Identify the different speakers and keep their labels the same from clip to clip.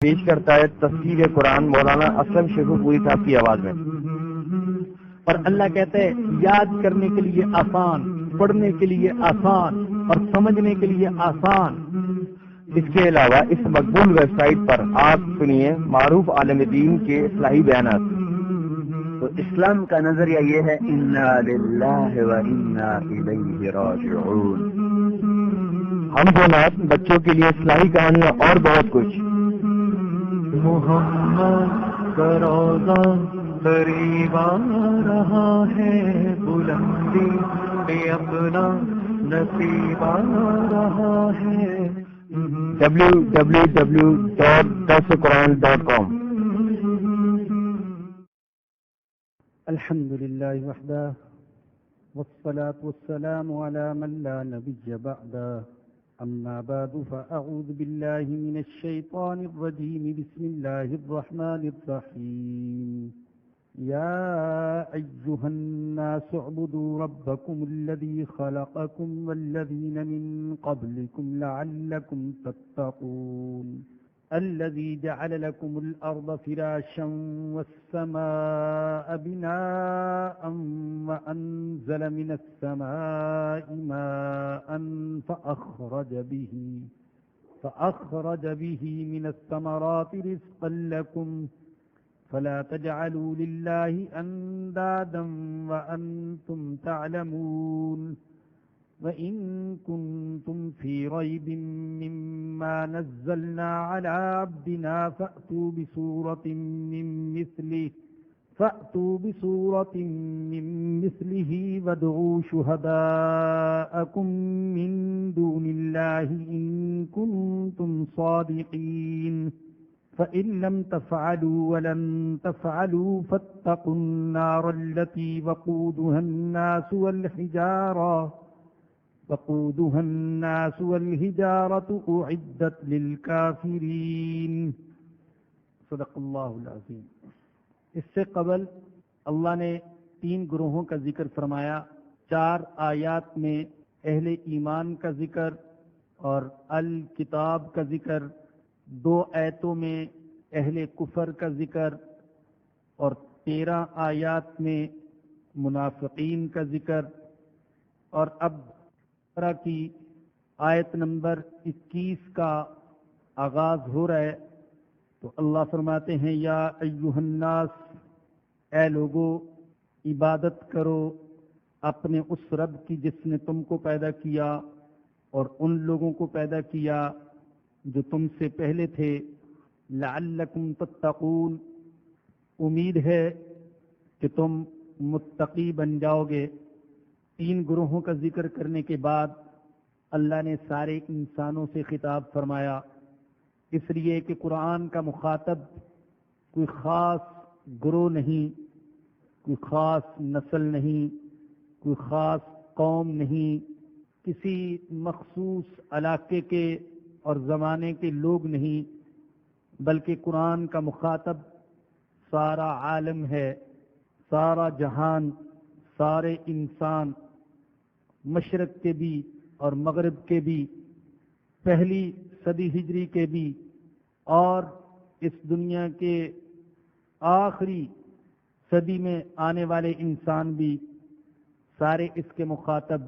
Speaker 1: پیش کرتا ہے تفسیر قرآن مولانا اسلم شیخو پوری صاحب کی آواز میں۔
Speaker 2: اور اللہ کہتا ہے یاد کرنے کے لیے آسان، پڑھنے کے لیے آسان اور سمجھنے کے لیے آسان۔
Speaker 1: اس کے علاوہ اس مقبول ویب سائٹ پر آپ سنیے معروف عالم دین کے اصلاحی بیانات۔
Speaker 3: تو اسلام کا نظریہ یہ ہے انا للہ و انا الیہ راجعون۔
Speaker 1: ہم کو نات بچوں کے لیے اصلاحی کہانیاں اور بہت کچھ۔
Speaker 2: محمد کا روضہ قریب آ رہا ہے، بلندی پہ اپنا نصیب آ رہا ہے۔
Speaker 1: www.darsuquran.com۔
Speaker 2: الحمد للہ وحدہ والصلاة والسلام على من لا نبی بعدہ، اما بعد فاعوذ باللہ من الشیطان الرجیم، بسم اللہ الرحمن الرحیم۔ یا ایہا الناس اعبدوا ربکم الذی خلقکم والذین من قبلکم لعلکم تتقون، الذي جعل لكم الأرض فراشا والسماء بناء وأنزل من السماء ماء فأخرج به من الثمرات رزقا لكم فلا تجعلوا لله أندادا وأنتم تعلمون، وَإِن كُنتُمْ فِي رَيْبٍ مِّمَّا نَزَّلْنَا عَلَىٰ عَبْدِنَا فَأْتُوا بِسُورَةٍ مِّن مِّثْلِهِ وَادْعُوا شُهَدَاءَكُم مِّن دُونِ اللَّهِ إِن كُنتُمْ صَادِقِينَ، فَإِن لَّمْ تَفْعَلُوا وَلَن تَفْعَلُوا فَاتَّقُوا النَّارَ الَّتِي وَقُودُهَا الناس والحجارة أعدت للكافرين۔ صدق اللہ العظیم۔ اس سے قبل اللہ نے 3 گروہوں کا ذکر فرمایا، 4 آیات میں اہل ایمان کا ذکر اور الکتاب کا ذکر، 2 آیتوں میں اہل کفر کا ذکر اور 13 آیات میں منافقین کا ذکر۔ اور اب کی آیت نمبر 21 کا آغاز ہو رہا ہے، تو اللہ فرماتے ہیں یا ایہا الناس، اے لوگو عبادت کرو اپنے اس رب کی جس نے تم کو پیدا کیا اور ان لوگوں کو پیدا کیا جو تم سے پہلے تھے، لعلکم تتقون، امید ہے کہ تم متقی بن جاؤ گے۔ 3 گروہوں کا ذکر کرنے کے بعد اللہ نے سارے انسانوں سے خطاب فرمایا، اس لیے کہ قرآن کا مخاطب کوئی خاص گروہ نہیں، کوئی خاص نسل نہیں، کوئی خاص قوم نہیں، کسی مخصوص علاقے کے اور زمانے کے لوگ نہیں، بلکہ قرآن کا مخاطب سارا عالم ہے، سارا جہان، سارے انسان، مشرق کے بھی اور مغرب کے بھی، پہلی صدی ہجری کے بھی اور اس دنیا کے آخری صدی میں آنے والے انسان بھی، سارے اس کے مخاطب۔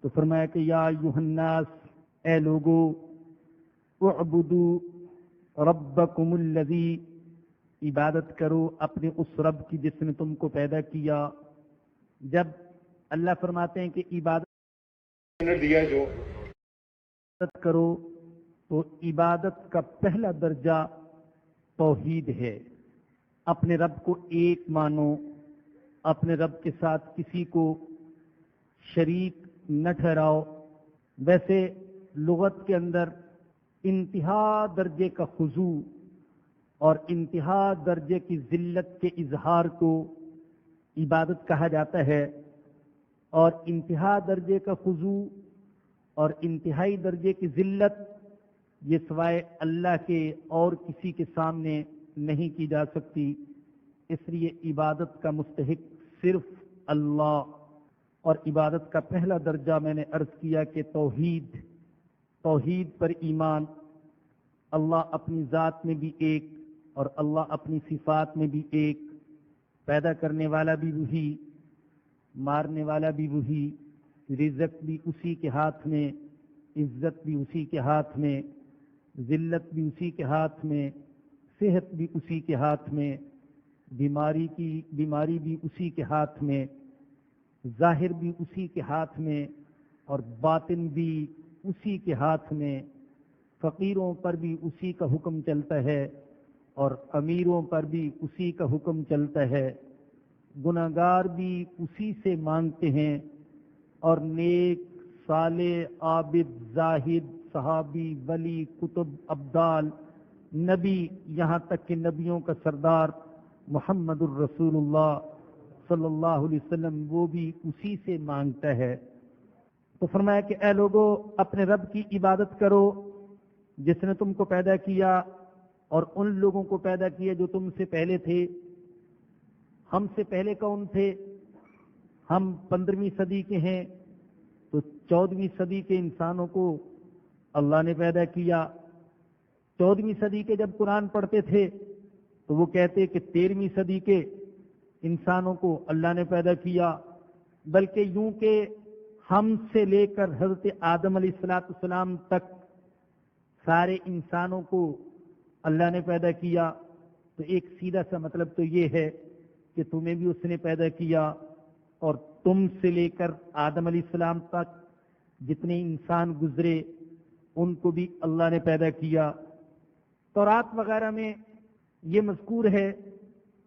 Speaker 2: تو فرمایا کہ یا ایھا الناس، اے لوگو، اعبدوا ربکم الذی، عبادت کرو اپنے اس رب کی جس نے تم کو پیدا کیا۔ جب اللہ فرماتے ہیں کہ عبادت کرو، تو عبادت کا پہلا درجہ توحید ہے۔ اپنے رب کو ایک مانو، اپنے رب کے ساتھ کسی کو شریک نہ ٹھہراؤ۔ ویسے لغت کے اندر انتہا درجے کا خضوع اور انتہا درجے کی ذلت کے اظہار کو عبادت کہا جاتا ہے، اور انتہا درجے کا خضوع اور انتہائی درجے کی ذلت یہ سوائے اللہ کے اور کسی کے سامنے نہیں کی جا سکتی، اس لیے عبادت کا مستحق صرف اللہ۔ اور عبادت کا پہلا درجہ میں نے عرض کیا کہ توحید پر ایمان۔ اللہ اپنی ذات میں بھی ایک اور اللہ اپنی صفات میں بھی ایک، پیدا کرنے والا بھی وہی، مارنے والا بھی وہی، رزق بھی اسی کے ہاتھ میں، عزت بھی اسی کے ہاتھ میں، ذلت بھی اسی کے ہاتھ میں، صحت بھی اسی کے ہاتھ میں، بیماری بھی اسی کے ہاتھ میں، ظاہر بھی اسی کے ہاتھ میں اور باطن بھی اسی کے ہاتھ میں، فقیروں پر بھی اسی کا حکم چلتا ہے اور امیروں پر بھی اسی کا حکم چلتا ہے، گناہگار بھی اسی سے مانگتے ہیں اور نیک، صالح، عابد، زاہد، صحابی، ولی، کتب، ابدال، نبی، یہاں تک کہ نبیوں کا سردار محمد الرسول اللہ صلی اللہ علیہ وسلم وہ بھی اسی سے مانگتا ہے۔ تو فرمایا کہ اے لوگو اپنے رب کی عبادت کرو جس نے تم کو پیدا کیا اور ان لوگوں کو پیدا کیا جو تم سے پہلے تھے۔ ہم سے پہلے کون تھے؟ ہم 15ویں صدی کے ہیں تو 14ویں صدی کے انسانوں کو اللہ نے پیدا کیا۔ 14ویں صدی کے جب قرآن پڑھتے تھے تو وہ کہتے کہ 13ویں صدی کے انسانوں کو اللہ نے پیدا کیا، بلکہ یوں کہ ہم سے لے کر حضرت آدم علیہ السلام تک سارے انسانوں کو اللہ نے پیدا کیا۔ تو ایک سیدھا سا مطلب تو یہ ہے کہ تمہیں بھی اس نے پیدا کیا اور تم سے لے کر آدم علیہ السلام تک جتنے انسان گزرے ان کو بھی اللہ نے پیدا کیا۔ تورات وغیرہ میں یہ مذکور ہے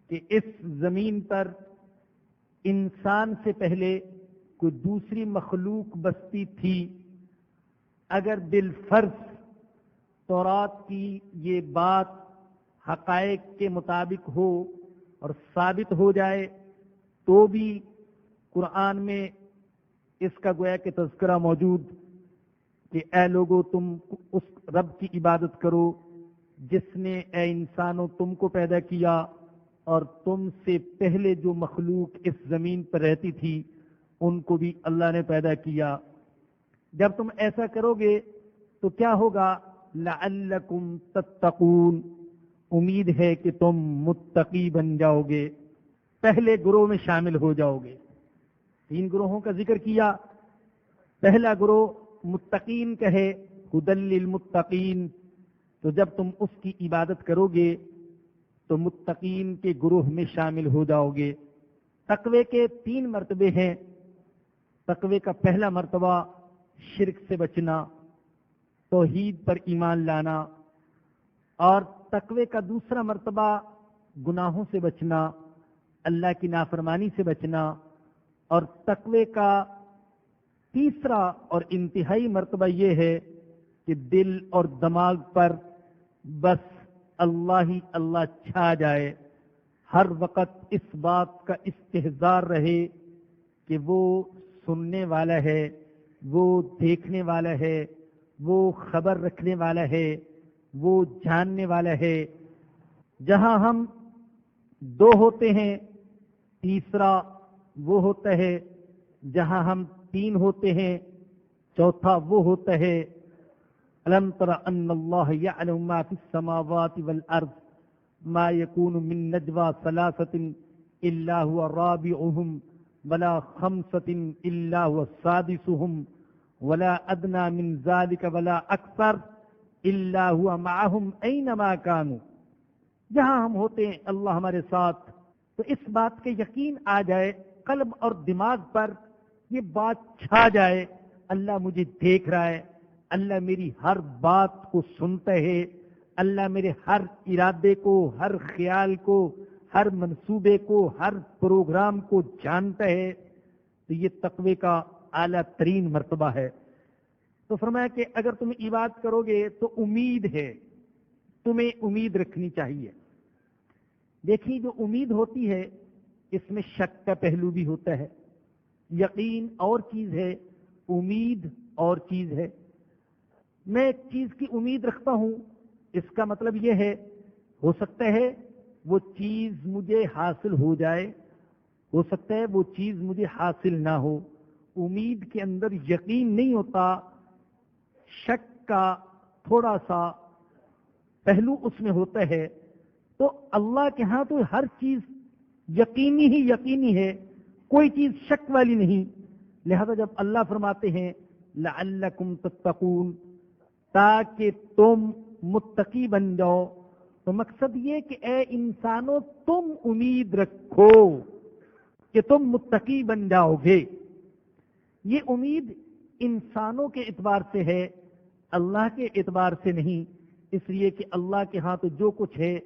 Speaker 2: کہ اس زمین پر انسان سے پہلے کوئی دوسری مخلوق بستی تھی۔ اگر بالفرض تورات کی یہ بات حقائق کے مطابق ہو اور ثابت ہو جائے تو بھی قرآن میں اس کا گویا کہ تذکرہ موجود کہ اے لوگو تم اس رب کی عبادت کرو جس نے اے انسانوں تم کو پیدا کیا اور تم سے پہلے جو مخلوق اس زمین پر رہتی تھی ان کو بھی اللہ نے پیدا کیا۔ جب تم ایسا کرو گے تو کیا ہوگا؟ لعلکم تتقون، امید ہے کہ تم متقی بن جاؤ گے، پہلے گروہ میں شامل ہو جاؤ گے۔ 3 گروہوں کا ذکر کیا۔ پہلا گروہ متقین کا ہے، ھدی للمتقین، تو جب تم اس کی عبادت کرو گے تو متقین کے گروہ میں شامل ہو جاؤ گے۔ تقوی کے 3 مرتبے ہیں۔ تقوی کا پہلا مرتبہ شرک سے بچنا، توحید پر ایمان لانا، اور تقوی کا دوسرا مرتبہ گناہوں سے بچنا، اللہ کی نافرمانی سے بچنا، اور تقوی کا تیسرا اور انتہائی مرتبہ یہ ہے کہ دل اور دماغ پر بس اللہ ہی اللہ چھا جائے، ہر وقت اس بات کا استحضار رہے کہ وہ سننے والا ہے، وہ دیکھنے والا ہے، وہ خبر رکھنے والا ہے، وہ جاننے والا ہے۔ جہاں ہم 2 ہوتے ہیں تیسرا وہ ہوتا ہے، جہاں ہم 3 ہوتے ہیں چوتھا وہ ہوتا ہے۔ ألم تر أن الله يعلم ما في السماوات والأرض ما يكون من نجوى 3 إلا هو رابعهم ولا 5 إلا هو سادسهم ولا أدنى من ذلك ولا أكثر إلا هو معهم أينما كانوا۔ جہاں ہم ہوتے ہیں اللہ ہمارے ساتھ، تو اس بات کے یقین آ جائے، قلب اور دماغ پر یہ بات چھا جائے، اللہ مجھے دیکھ رہا ہے، اللہ میری ہر بات کو سنتا ہے، اللہ میرے ہر ارادے کو، ہر خیال کو، ہر منصوبے کو، ہر پروگرام کو جانتا ہے۔ تو یہ تقوی کا اعلیٰ ترین مرتبہ ہے۔ تو فرمایا کہ اگر تم عبادت کرو گے تو امید ہے، تمہیں امید رکھنی چاہیے۔ دیکھیے جو امید ہوتی ہے اس میں شک کا پہلو بھی ہوتا ہے، یقین اور چیز ہے، امید اور چیز ہے۔ میں ایک چیز کی امید رکھتا ہوں، اس کا مطلب یہ ہے ہو سکتا ہے وہ چیز مجھے حاصل ہو جائے، ہو سکتا ہے وہ چیز مجھے حاصل نہ ہو۔ امید کے اندر یقین نہیں ہوتا، شک کا تھوڑا سا پہلو اس میں ہوتا ہے تو اللہ کے ہاں تو ہر چیز یقینی ہی یقینی ہے، کوئی چیز شک والی نہیں. لہذا جب اللہ فرماتے ہیں لعلکم تتقون، تاکہ تم متقی بن جاؤ، تو مقصد یہ کہ اے انسانوں تم امید رکھو کہ تم متقی بن جاؤ گے. یہ امید انسانوں کے اعتبار سے ہے، اللہ کے اعتبار سے نہیں، اس لیے کہ اللہ کے ہاں تو جو کچھ ہے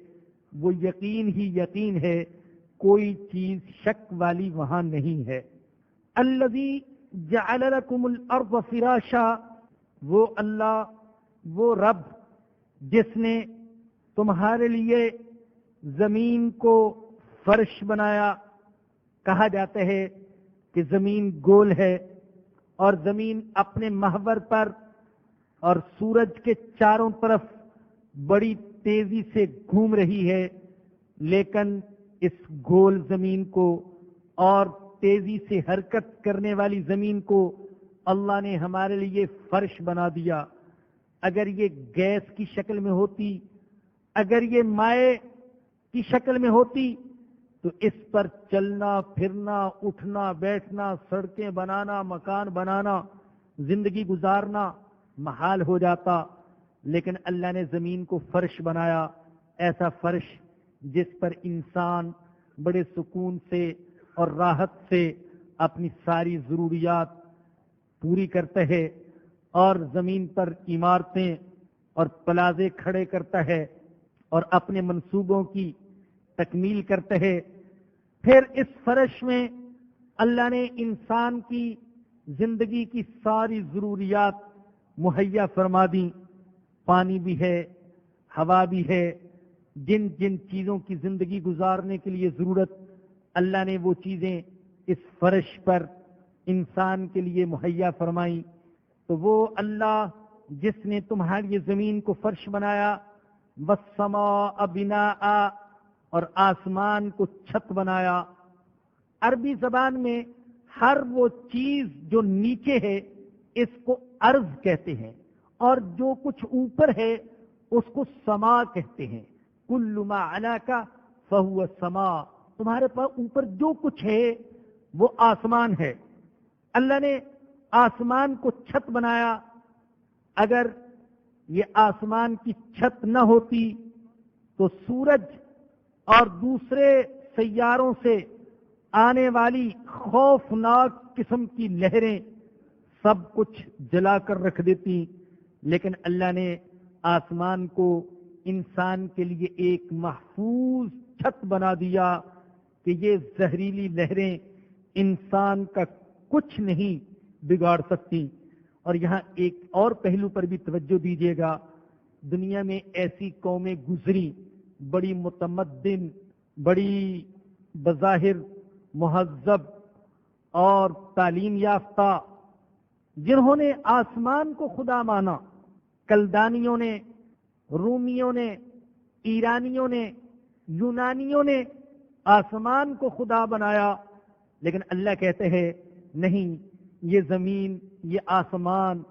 Speaker 2: وہ یقین ہی یقین ہے، کوئی چیز شک والی وہاں نہیں ہے. الذی جعل لکم الارض فراشا، وہ اللہ، وہ رب جس نے تمہارے لیے زمین کو فرش بنایا. کہا جاتا ہے کہ زمین گول ہے اور زمین اپنے محور پر اور سورج کے چاروں طرف بڑی تیزی سے گھوم رہی ہے، لیکن اس گول زمین کو اور تیزی سے حرکت کرنے والی زمین کو اللہ نے ہمارے لیے فرش بنا دیا. اگر یہ گیس کی شکل میں ہوتی، اگر یہ مائع کی شکل میں ہوتی تو اس پر چلنا پھرنا، اٹھنا بیٹھنا، سڑکیں بنانا، مکان بنانا، زندگی گزارنا محال ہو جاتا. لیکن اللہ نے زمین کو فرش بنایا، ایسا فرش جس پر انسان بڑے سکون سے اور راحت سے اپنی ساری ضروریات پوری کرتا ہے، اور زمین پر عمارتیں اور پلازے کھڑے کرتا ہے اور اپنے منصوبوں کی تکمیل کرتا ہے. پھر اس فرش میں اللہ نے انسان کی زندگی کی ساری ضروریات مہیا فرما دی. پانی بھی ہے، ہوا بھی ہے، جن جن چیزوں کی زندگی گزارنے کے لیے ضرورت اللہ نے وہ چیزیں اس فرش پر انسان کے لیے مہیا فرمائی. تو وہ اللہ جس نے تمہاری زمین کو فرش بنایا، والسماء بناء، اور آسمان کو چھت بنایا. عربی زبان میں ہر وہ چیز جو نیچے ہے اس کو ارض کہتے ہیں، اور جو کچھ اوپر ہے اس کو سما کہتے ہیں. کل ما علاک فہو سما، تمہارے پاس اوپر جو کچھ ہے وہ آسمان ہے. اللہ نے آسمان کو چھت بنایا. اگر یہ آسمان کی چھت نہ ہوتی تو سورج اور دوسرے سیاروں سے آنے والی خوفناک قسم کی لہریں سب کچھ جلا کر رکھ دیتی. لیکن اللہ نے آسمان کو انسان کے لیے ایک محفوظ چھت بنا دیا کہ یہ زہریلی لہریں انسان کا کچھ نہیں بگاڑ سکتی. اور یہاں ایک اور پہلو پر بھی توجہ دیجیے گا. دنیا میں ایسی قومیں گزری، بڑی متمدن، بڑی بظاہر مہذب اور تعلیم یافتہ، جنہوں نے آسمان کو خدا مانا. کلدانیوں نے، رومیوں نے، ایرانیوں نے، یونانیوں نے آسمان کو خدا بنایا. لیکن اللہ کہتے ہیں نہیں، یہ زمین، یہ آسمان،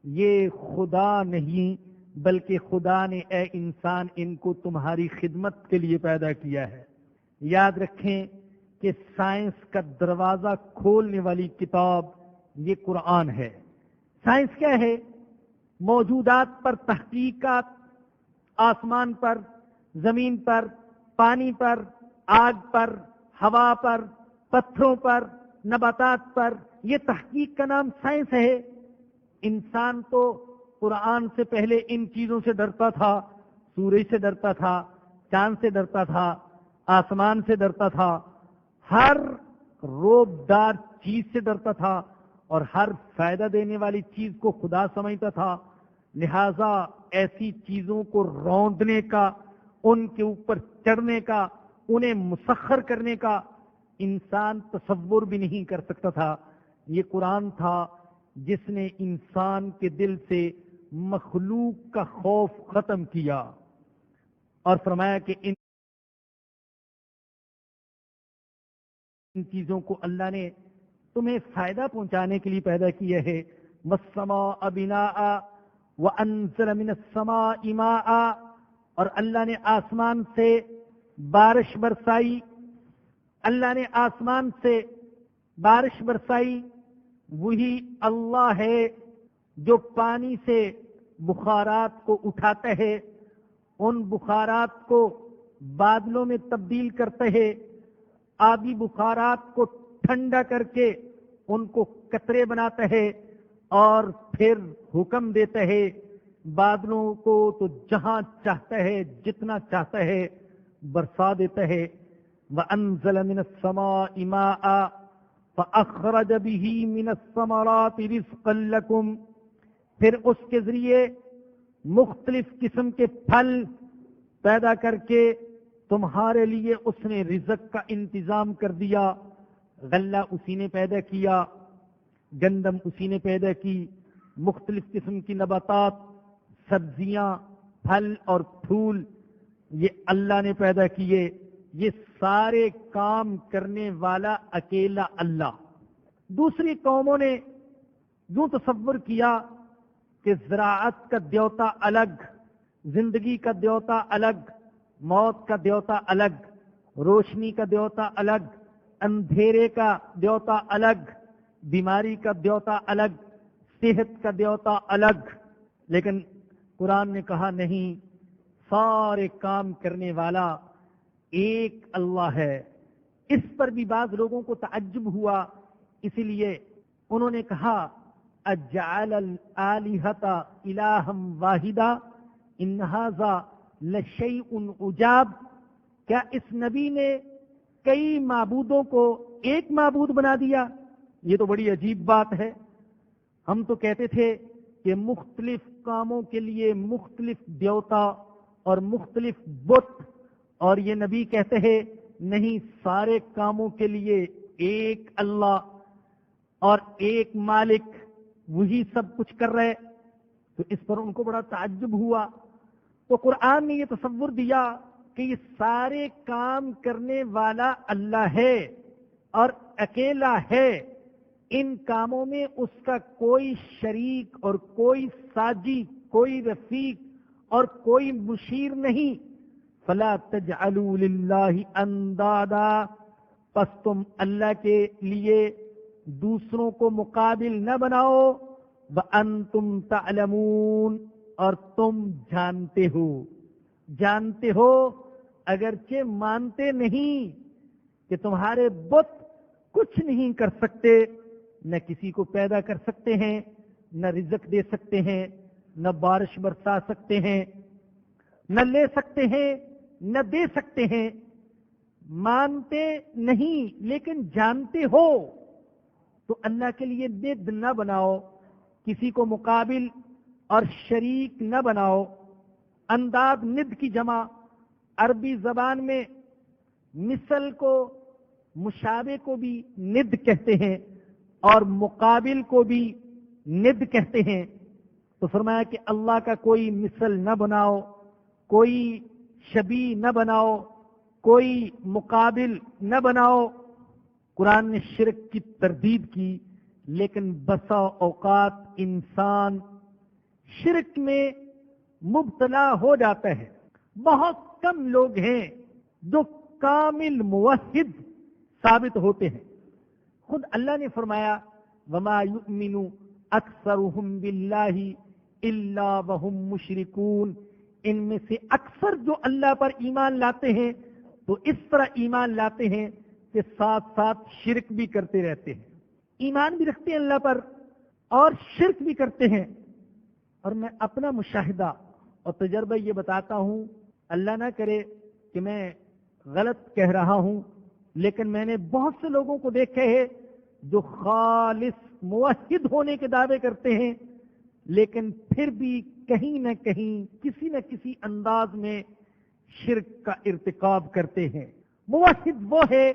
Speaker 2: یہ خدا نہیں، بلکہ خدا نے اے انسان ان کو تمہاری خدمت کے لیے پیدا کیا ہے. یاد رکھیں کہ سائنس کا دروازہ کھولنے والی کتاب یہ قرآن ہے. سائنس کیا ہے؟ موجودات پر تحقیقات، آسمان پر، زمین پر، پانی پر، آگ پر، ہوا پر، پتھروں پر، نباتات پر، یہ تحقیق کا نام سائنس ہے. انسان تو قرآن سے پہلے ان چیزوں سے ڈرتا تھا، سورج سے ڈرتا تھا، چاند سے ڈرتا تھا، آسمان سے ڈرتا تھا، ہر روبدار چیز سے ڈرتا تھا اور ہر فائدہ دینے والی چیز کو خدا سمجھتا تھا. لہذا ایسی چیزوں کو روندنے کا، ان کے اوپر چڑھنے کا، انہیں مسخر کرنے کا انسان تصور بھی نہیں کر سکتا تھا. یہ قرآن تھا جس نے انسان کے دل سے مخلوق کا خوف ختم کیا اور فرمایا کہ ان چیزوں کو اللہ نے تمہیں فائدہ پہنچانے کے لیے پیدا کیا ہے. والسماء بناء وانزل من السماء ماء، اور اللہ نے آسمان سے بارش برسائی، اللہ نے آسمان سے بارش برسائی، وہی اللہ ہے جو پانی سے بخارات کو اٹھاتا ہے، ان بخارات کو بادلوں میں تبدیل کرتا ہے، آبی بخارات کو ٹھنڈا کر کے ان کو قطرے بناتا ہے اور پھر حکم دیتا ہے بادلوں کو تو جہاں چاہتا ہے جتنا چاہتا ہے برسا دیتا ہے۔ وَأَنزَلَ مِنَ السَّمَاءِ مَاءً فَأَخْرَجَ بِهِ مِنَ الثَّمَرَاتِ رِزْقًا لَكُمْ، پھر اس کے ذریعے مختلف قسم کے پھل پیدا کر کے تمہارے لیے اس نے رزق کا انتظام کر دیا۔ غلہ اسی نے پیدا کیا، گندم اسی نے پیدا کی، مختلف قسم کی نباتات، سبزیاں، پھل اور پھول یہ اللہ نے پیدا کیے۔ یہ سارے کام کرنے والا اکیلا اللہ۔ دوسری قوموں نے یوں تصور کیا کہ زراعت کا دیوتا الگ، زندگی کا دیوتا الگ، موت کا دیوتا الگ، روشنی کا دیوتا الگ، اندھیرے کا دیوتا الگ، بیماری کا دیوتا الگ، صحت کا دیوتا الگ۔ لیکن قرآن نے کہا نہیں، سارے کام کرنے والا ایک اللہ ہے۔ اس پر بھی بعض لوگوں کو تعجب ہوا، اسی لیے انہوں نے کہا اجعل الآلہۃ الہا واحدا ان ھذا لشیء عجاب، کیا اس نبی نے کئی معبودوں کو ایک معبود بنا دیا؟ یہ تو بڑی عجیب بات ہے۔ ہم تو کہتے تھے کہ مختلف کاموں کے لیے مختلف دیوتا اور مختلف بت، اور یہ نبی کہتے ہیں نہیں، سارے کاموں کے لیے ایک اللہ اور ایک مالک، وہی سب کچھ کر رہے۔ تو اس پر ان کو بڑا تعجب ہوا۔ تو قرآن نے یہ تصور دیا کہ یہ سارے کام کرنے والا اللہ ہے اور اکیلا ہے، ان کاموں میں اس کا کوئی شریک اور کوئی ساجی، کوئی رفیق اور کوئی مشیر نہیں۔ فلا تجعلوا للہ اندادا، پس تم اللہ کے لیے دوسروں کو مقابل نہ بناؤ، وانتم تعلمون، اور تم جانتے ہو اگرچہ مانتے نہیں کہ تمہارے بت کچھ نہیں کر سکتے، نہ کسی کو پیدا کر سکتے ہیں، نہ رزق دے سکتے ہیں، نہ بارش برسا سکتے ہیں، نہ لے سکتے ہیں، نہ دے سکتے ہیں۔ مانتے نہیں لیکن جانتے ہو، تو اللہ کے لیے ند نہ بناؤ، کسی کو مقابل اور شریک نہ بناؤ۔ انداد ند کی جمع، عربی زبان میں مثل کو، مشابہ کو بھی ند کہتے ہیں اور مقابل کو بھی ند کہتے ہیں۔ تو فرمایا کہ اللہ کا کوئی مثل نہ بناؤ، کوئی شبیہ نہ بناؤ، کوئی مقابل نہ بناؤ۔ قرآن نے شرک کی تردید کی، لیکن بسا اوقات انسان شرک میں مبتلا ہو جاتا ہے۔ بہت کم لوگ ہیں جو کامل موحد ثابت ہوتے ہیں۔ خود اللہ نے فرمایا وما یؤمن اکثرهم باللہ الا وهم مشرکون، ان میں سے اکثر جو اللہ پر ایمان لاتے ہیں تو اس طرح ایمان لاتے ہیں کہ ساتھ ساتھ شرک بھی کرتے رہتے ہیں، ایمان بھی رکھتے ہیں اللہ پر اور شرک بھی کرتے ہیں۔ اور میں اپنا مشاہدہ اور تجربہ یہ بتاتا ہوں، اللہ نہ کرے کہ میں غلط کہہ رہا ہوں، لیکن میں نے بہت سے لوگوں کو دیکھے ہیں جو خالص موحد ہونے کے دعوے کرتے ہیں، لیکن پھر بھی کہیں نہ کہیں کسی نہ کسی انداز میں شرک کا ارتکاب کرتے ہیں۔ موحد وہ ہے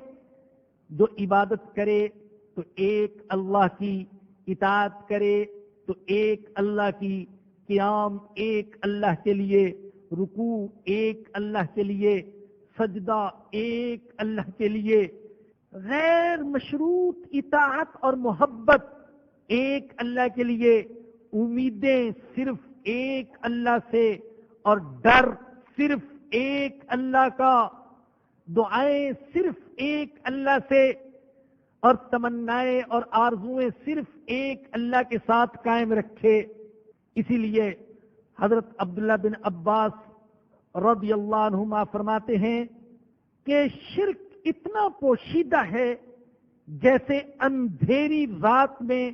Speaker 2: جو عبادت کرے تو ایک اللہ کی، اطاعت کرے تو ایک اللہ کی، قیام ایک اللہ کے لیے، رکوع ایک اللہ کے لیے، سجدہ ایک اللہ کے لیے، غیر مشروط اطاعت اور محبت ایک اللہ کے لیے، امیدیں صرف ایک اللہ سے اور ڈر صرف ایک اللہ کا، دعائیں صرف ایک اللہ سے، اور تمنائیں اور آرزویں صرف ایک اللہ کے ساتھ قائم رکھے۔ اسی لیے حضرت عبداللہ بن عباس رضی اللہ عنہما فرماتے ہیں کہ شرک اتنا پوشیدہ ہے جیسے اندھیری رات میں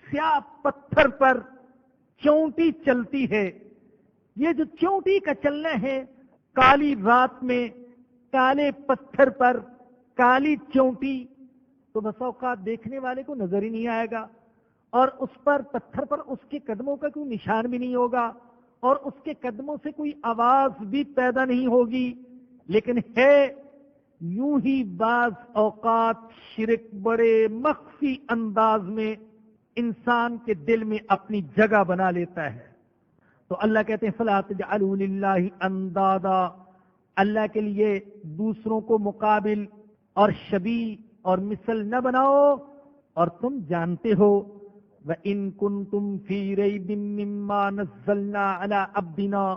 Speaker 2: سیاہ پتھر پر چونٹی چلتی ہے۔ یہ جو چونٹی کا چلنا ہے، کالی رات میں کالے پتھر پر کالی چونٹی، تو بس اوقات دیکھنے والے کو نظر ہی نہیں آئے گا، اور اس پر پتھر پر اس کے قدموں کا کوئی نشان بھی نہیں ہوگا، اور اس کے قدموں سے کوئی آواز بھی پیدا نہیں ہوگی۔ لیکن ہے یوں ہی بعض اوقات شرک بڑے مخفی انداز میں انسان کے دل میں اپنی جگہ بنا لیتا ہے۔ تو اللہ کہتے ہیں فَلَا تَجْعَلُوا لِلَّهِ أَنْدَادًا، اللہ کے لیے دوسروں کو مقابل اور شبیہ اور مثل نہ بناؤ، اور تم جانتے ہو وَإِن كُنتُمْ فِي رَيْبٍ مِّمَّا نَزَّلْنَا عَلَىٰ عَبْدِنَا،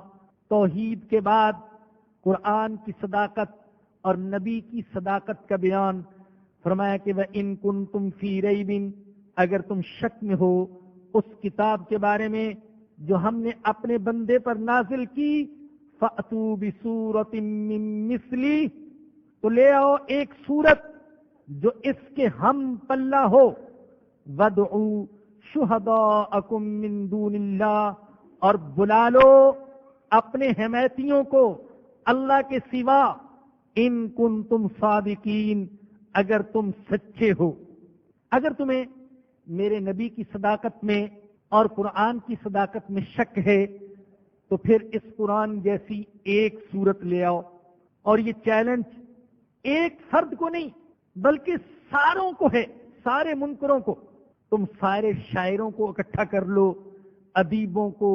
Speaker 2: توحید کے بعد قرآن کی صداقت اور نبی کی صداقت کا بیان فرمایا کہ وَإِن كُنتُمْ فِي رَيْبٍ، اگر تم شک میں ہو اس کتاب کے بارے میں جو ہم نے اپنے بندے پر نازل کی، فَأْتُوا بِسُورَةٍ مِّن مِّثْلِهِ، تو لے آؤ ایک سورت جو اس کے ہم پلہ ہو، وَادْعُوا شُهَدَاءَكُم مِّن دُونِ اللَّهِ، اور بلا لو اپنے حمایتیوں کو اللہ کے سوا، ان کنتم صادقین، اگر تم سچے ہو۔ اگر تمہیں میرے نبی کی صداقت میں اور قرآن کی صداقت میں شک ہے تو پھر اس قرآن جیسی ایک سورت لے آؤ۔ اور یہ چیلنج ایک فرد کو نہیں بلکہ ساروں کو ہے، سارے منکروں کو۔ تم سارے شاعروں کو اکٹھا کر لو، ادیبوں کو،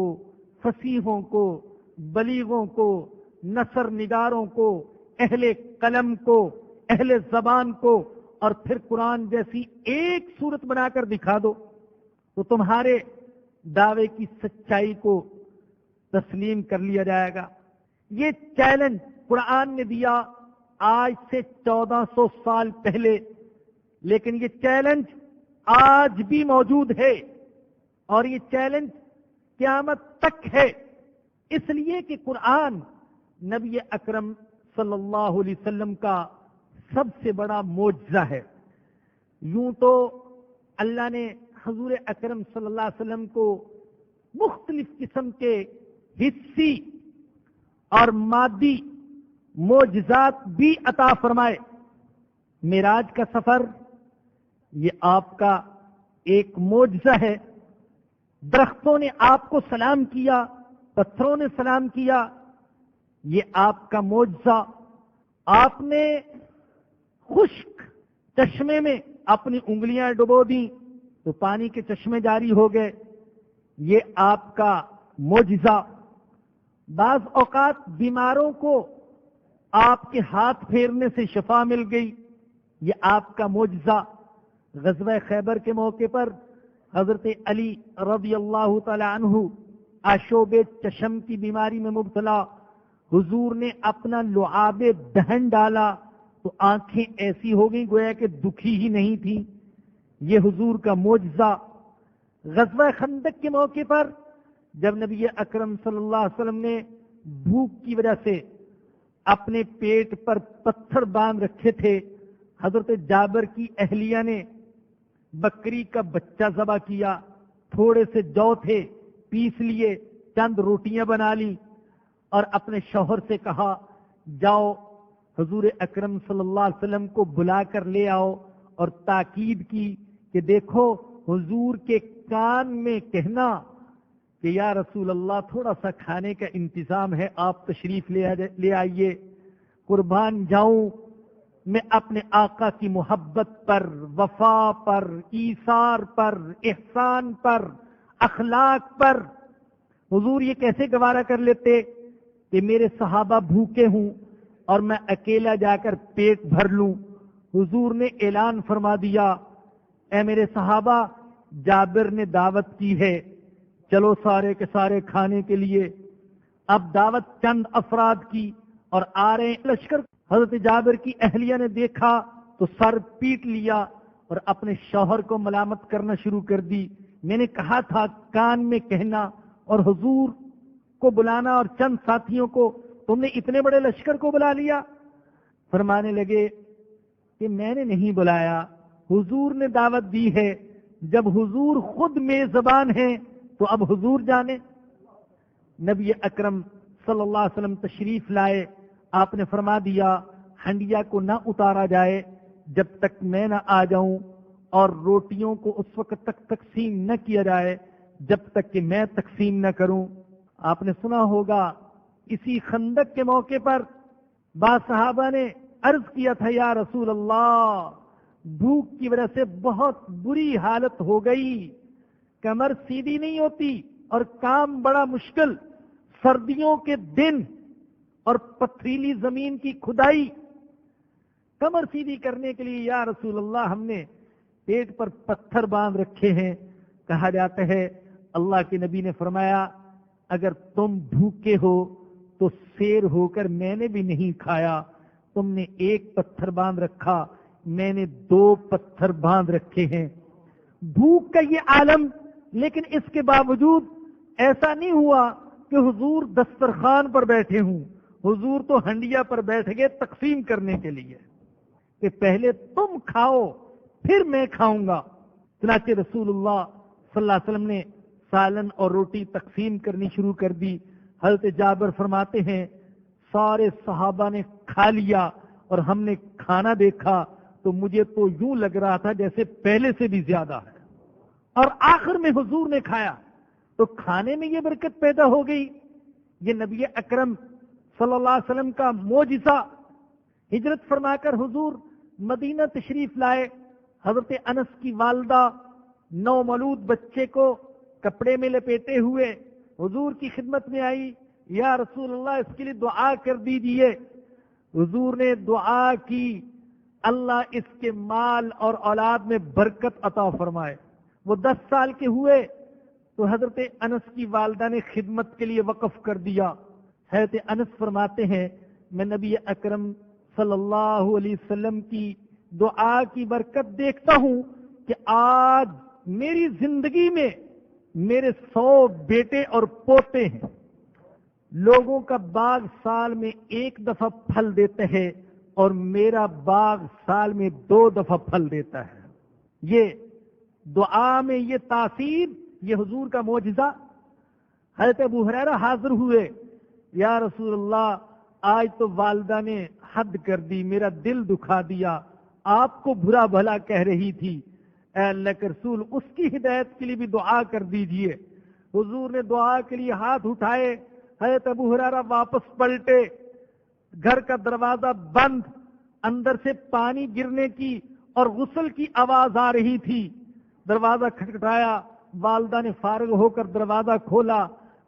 Speaker 2: فصیحوں کو، بلیغوں کو، نثر نگاروں کو، اہل قلم کو، اہل زبان کو، اور پھر قرآن جیسی ایک سورت بنا کر دکھا دو، تو تمہارے دعوے کی سچائی کو تسلیم کر لیا جائے گا۔ یہ چیلنج قرآن نے دیا آج سے 1400 سال پہلے، لیکن یہ چیلنج آج بھی موجود ہے، اور یہ چیلنج قیامت تک ہے، اس لیے کہ قرآن نبی اکرم صلی اللہ علیہ وسلم کا سب سے بڑا معجزہ ہے۔ یوں تو اللہ نے حضور اکرم صلی اللہ علیہ وسلم کو مختلف قسم کے حسی اور مادی معجزات بھی عطا فرمائے۔ معراج کا سفر یہ آپ کا ایک معجزہ ہے۔ درختوں نے آپ کو سلام کیا، پتھروں نے سلام کیا، یہ آپ کا معجزہ۔ آپ نے خشک چشمے میں اپنی انگلیاں ڈبو دیں تو پانی کے چشمے جاری ہو گئے، یہ آپ کا معجزہ۔ بعض اوقات بیماروں کو آپ کے ہاتھ پھیرنے سے شفا مل گئی، یہ آپ کا معجزہ۔ غزوہ خیبر کے موقع پر حضرت علی رضی اللہ تعالی عنہ آشوب چشم کی بیماری میں مبتلا، حضور نے اپنا لعاب دہن ڈالا تو آنکھیں ایسی ہو گئیں گویا کہ دکھی ہی نہیں تھی، یہ حضور کا معجزہ۔ غزوہ خندق کے موقع پر جب نبی اکرم صلی اللہ علیہ وسلم نے بھوک کی وجہ سے اپنے پیٹ پر پتھر باندھ رکھے تھے، حضرت جابر کی اہلیہ نے بکری کا بچہ ذبح کیا، تھوڑے سے جو تھے پیس لیے، چند روٹیاں بنا لی، اور اپنے شوہر سے کہا جاؤ حضور اکرم صلی اللہ علیہ وسلم کو بلا کر لے آؤ، اور تاکید کی کہ دیکھو حضور کے کان میں کہنا کہ یا رسول اللہ تھوڑا سا کھانے کا انتظام ہے، آپ تشریف لے آئیے، قربان جاؤں میں اپنے آقا کی محبت پر، وفا پر، ایثار پر، احسان پر، اخلاق پر۔ حضور یہ کیسے گوارا کر لیتے کہ میرے صحابہ بھوکے ہوں اور میں اکیلا جا کر پیٹ بھر لوں؟ حضور نے اعلان فرما دیا، اے میرے صحابہ، جابر نے دعوت کی ہے، چلو سارے کے سارے کھانے کے لیے۔ اب دعوت چند افراد کی اور آ رہے لشکر. حضرت جابر کی اہلیہ نے دیکھا تو سر پیٹ لیا اور اپنے شوہر کو ملامت کرنا شروع کر دی. میں نے کہا تھا کان میں کہنا اور حضور کو بلانا اور چند ساتھیوں کو، تم نے اتنے بڑے لشکر کو بلا لیا. فرمانے لگے کہ میں نے نہیں بلایا، حضور نے دعوت دی ہے. جب حضور خود میزبان ہیں تو اب حضور جانے. نبی اکرم صلی اللہ علیہ وسلم تشریف لائے. آپ نے فرما دیا ہنڈیا کو نہ اتارا جائے جب تک میں نہ آ جاؤں، اور روٹیوں کو اس وقت تک تقسیم نہ کیا جائے جب تک کہ میں تقسیم نہ کروں. آپ نے سنا ہوگا اسی خندق کے موقع پر بعض صحابہ نے عرض کیا تھا یا رسول اللہ بھوک کی وجہ سے بہت بری حالت ہو گئی، کمر سیدھی نہیں ہوتی اور کام بڑا مشکل، سردیوں کے دن اور پتھریلی زمین کی کھدائی، کمر سیدھی کرنے کے لیے یا رسول اللہ ہم نے پیٹ پر پتھر باندھ رکھے ہیں. کہا جاتا ہے اللہ کے نبی نے فرمایا اگر تم بھوکے ہو تو سیر ہو کر میں نے بھی نہیں کھایا، تم نے ایک پتھر باندھ رکھا، میں نے 2 پتھر باندھ رکھے ہیں. بھوک کا یہ عالم، لیکن اس کے باوجود ایسا نہیں ہوا کہ حضور دسترخوان پر بیٹھے ہوں. حضور تو ہنڈیا پر بیٹھ گئے تقسیم کرنے کے لیے کہ پہلے تم کھاؤ پھر میں کھاؤں گا. چنانچہ رسول اللہ صلی اللہ علیہ وسلم نے سالن اور روٹی تقسیم کرنی شروع کر دی. حضرت جابر فرماتے ہیں سارے صحابہ نے کھا لیا اور ہم نے کھانا دیکھا تو مجھے تو یوں لگ رہا تھا جیسے پہلے سے بھی زیادہ ہے. اور آخر میں حضور نے کھایا تو کھانے میں یہ برکت پیدا ہو گئی. یہ نبی اکرم صلی اللہ علیہ وسلم کا معجزہ. ہجرت فرما کر حضور مدینہ تشریف لائے. حضرت انس کی والدہ نومولود بچے کو کپڑے میں لپیٹے ہوئے حضور کی خدمت میں آئی. یا رسول اللہ اس کے لیے دعا کر دیجیے. حضور نے دعا کی اللہ اس کے مال اور اولاد میں برکت عطا فرمائے. وہ 10 سال کے ہوئے تو حضرت انس کی والدہ نے خدمت کے لیے وقف کر دیا. حضرت انس فرماتے ہیں میں نبی اکرم صلی اللہ علیہ وسلم کی دعا کی برکت دیکھتا ہوں کہ آج میری زندگی میں میرے 100 بیٹے اور پوتے ہیں. لوگوں کا باغ سال میں 1 دفعہ پھل دیتا ہے اور میرا باغ سال میں 2 دفعہ پھل دیتا ہے. یہ دعا میں یہ تاثیر، یہ حضور کا معجزہ. حضرت ابو ہریرہ حاضر ہوئے یا رسول اللہ آج تو والدہ نے حد کر دی، میرا دل دکھا دیا، آپ کو برا بھلا کہہ رہی تھی، اے اللہ کے رسول اس کی ہدایت کے لیے بھی دعا کر دیجئے. حضور نے دعا کے لیے ہاتھ اٹھائے. حضرت ابو ہریرہ واپس پلٹے. گھر کا دروازہ بند، اندر سے پانی گرنے کی اور غسل کی آواز آ رہی تھی. دروازہ کھٹکھٹایا، والدہ نے فارغ ہو کر دروازہ کھولا.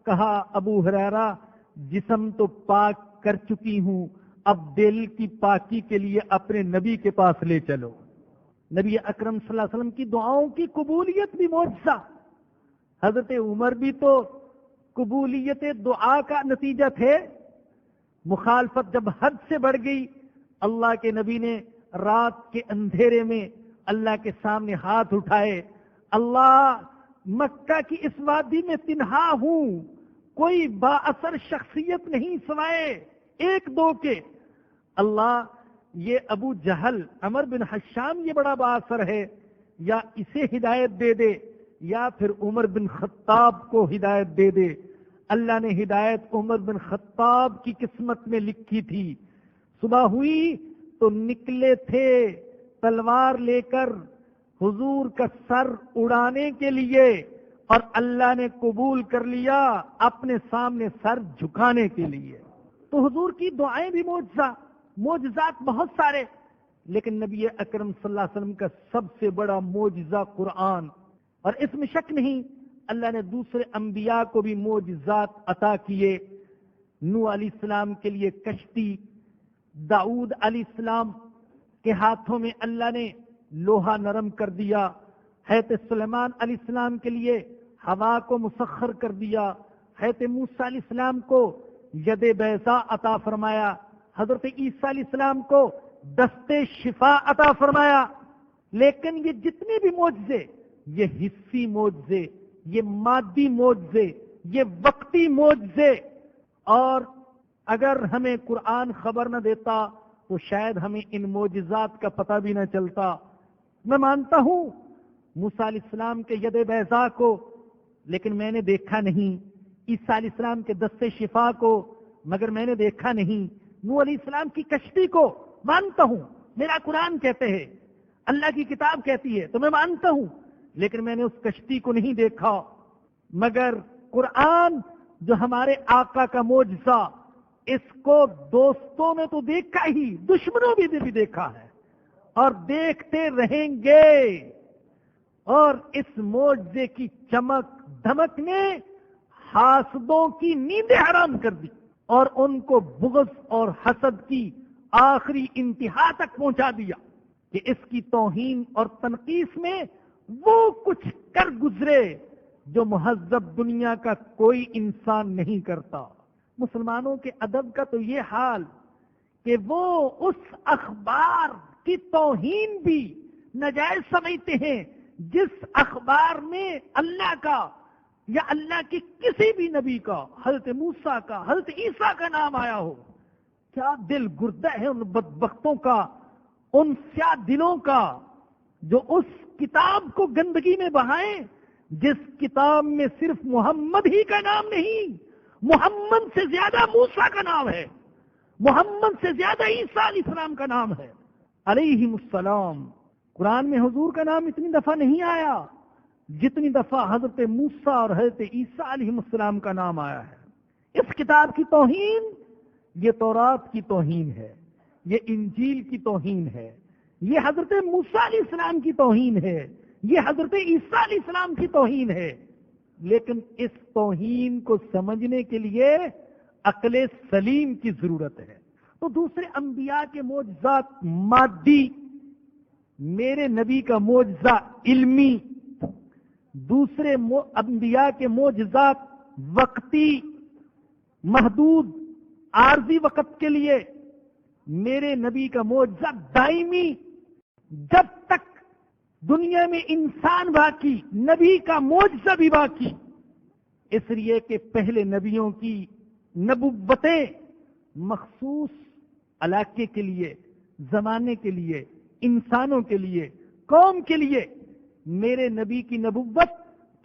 Speaker 2: کہا ابو ہریرہ جسم تو پاک کر چکی ہوں، اب دل کی پاکی کے لیے اپنے نبی کے پاس لے چلو. نبی اکرم صلی اللہ علیہ وسلم کی دعاؤں کی قبولیت بھی معجزہ. حضرت عمر بھی تو قبولیت دعا کا نتیجہ تھے. مخالفت جب حد سے بڑھ گئی، اللہ کے نبی نے رات کے اندھیرے میں اللہ کے سامنے ہاتھ اٹھائے. اللہ مکہ کی اس وادی میں تنہا ہوں، کوئی با اثر شخصیت نہیں سوائے 1-2 کے. اللہ یہ ابو جہل عمر بن حشام یہ بڑا با اثر ہے، یا اسے ہدایت دے دے یا پھر عمر بن خطاب کو ہدایت دے دے. اللہ نے ہدایت عمر بن خطاب کی قسمت میں لکھی تھی. صبح ہوئی تو نکلے تھے تلوار لے کر حضور کا سر اڑانے کے لیے، اور اللہ نے قبول کر لیا اپنے سامنے سر جھکانے کے لیے. تو حضور کی دعائیں بھی معجزات بہت سارے، لیکن نبی اکرم صلی اللہ علیہ وسلم کا سب سے بڑا معجزہ قرآن. اور اس میں شک نہیں اللہ نے دوسرے انبیاء کو بھی معجزات عطا کیے. نوح علیہ السلام کے لیے کشتی، داؤد علیہ السلام کے ہاتھوں میں اللہ نے لوہا نرم کر دیا. حضرت سلیمان علیہ السلام کے لیے ہوا کو مسخر کر دیا. حضرت موسیٰ علیہ السلام کو ید بیضا عطا فرمایا، حضرت عیسیٰ علیہ السلام کو دستے شفا عطا فرمایا. لیکن یہ جتنے بھی معجزے، یہ حصی معجزے، یہ مادی معجزے، یہ وقتی معجزے، اور اگر ہمیں قرآن خبر نہ دیتا تو شاید ہمیں ان معجزات کا پتہ بھی نہ چلتا. میں مانتا ہوں موسیٰ علیہ السلام کے ید بیضا کو، لیکن میں نے دیکھا نہیں. عیسیٰ علیہ السلام کے دستے شفا کو مگر میں نے دیکھا نہیں. نوح علیہ السلام کی کشتی کو مانتا ہوں، میرا قرآن کہتے ہیں، اللہ کی کتاب کہتی ہے تو میں مانتا ہوں، لیکن میں نے اس کشتی کو نہیں دیکھا. مگر قرآن جو ہمارے آقا کا معجزہ، اس کو دوستوں نے تو دیکھا ہی، دشمنوں بھی دیکھا ہے اور دیکھتے رہیں گے. اور اس معجزے کی چمک دھمک نے حاسدوں کی نیندیں حرام کر دی اور ان کو بغض اور حسد کی آخری انتہا تک پہنچا دیا کہ اس کی توہین اور تنقیص میں وہ کچھ کر گزرے جو مہذب دنیا کا کوئی انسان نہیں کرتا. مسلمانوں کے ادب کا تو یہ حال کہ وہ اس اخبار کی توہین بھی ناجائز سمجھتے ہیں جس اخبار میں اللہ کا یا اللہ کے کسی بھی نبی کا، حضرت موسیٰ کا، حضرت عیسیٰ کا نام آیا ہو. کیا دل گردہ ہے ان بدبختوں کا، ان سیاہ دلوں کا جو اس کتاب کو گندگی میں بہائیں جس کتاب میں صرف محمد ہی کا نام نہیں، محمد سے زیادہ موسیٰ کا نام ہے، محمد سے زیادہ عیسیٰ علیہ السلام کا نام ہے علیہم السلام. قرآن میں حضور کا نام اتنی دفعہ نہیں آیا جتنی دفعہ حضرت موسیٰ اور حضرت عیسیٰ علیہ السلام کا نام آیا ہے. اس کتاب کی توہین یہ تورات کی توہین ہے، یہ انجیل کی توہین ہے، یہ حضرت موسیٰ علیہ السلام کی توہین ہے، یہ حضرت عیسیٰ علیہ السلام کی توہین ہے. لیکن اس توہین کو سمجھنے کے لیے عقل سلیم کی ضرورت ہے. تو دوسرے انبیاء کے معجزات مادی، میرے نبی کا معجزہ علمی. دوسرے انبیاء کے معجزات وقتی، محدود، عارضی وقت کے لیے. میرے نبی کا معجزہ دائمی، جب تک دنیا میں انسان باقی نبی کا معجزہ بھی باقی. اس لیے کہ پہلے نبیوں کی نبوتیں مخصوص علاقے کے لیے، زمانے کے لیے، انسانوں کے لیے، قوم کے لیے. میرے نبی کی نبوت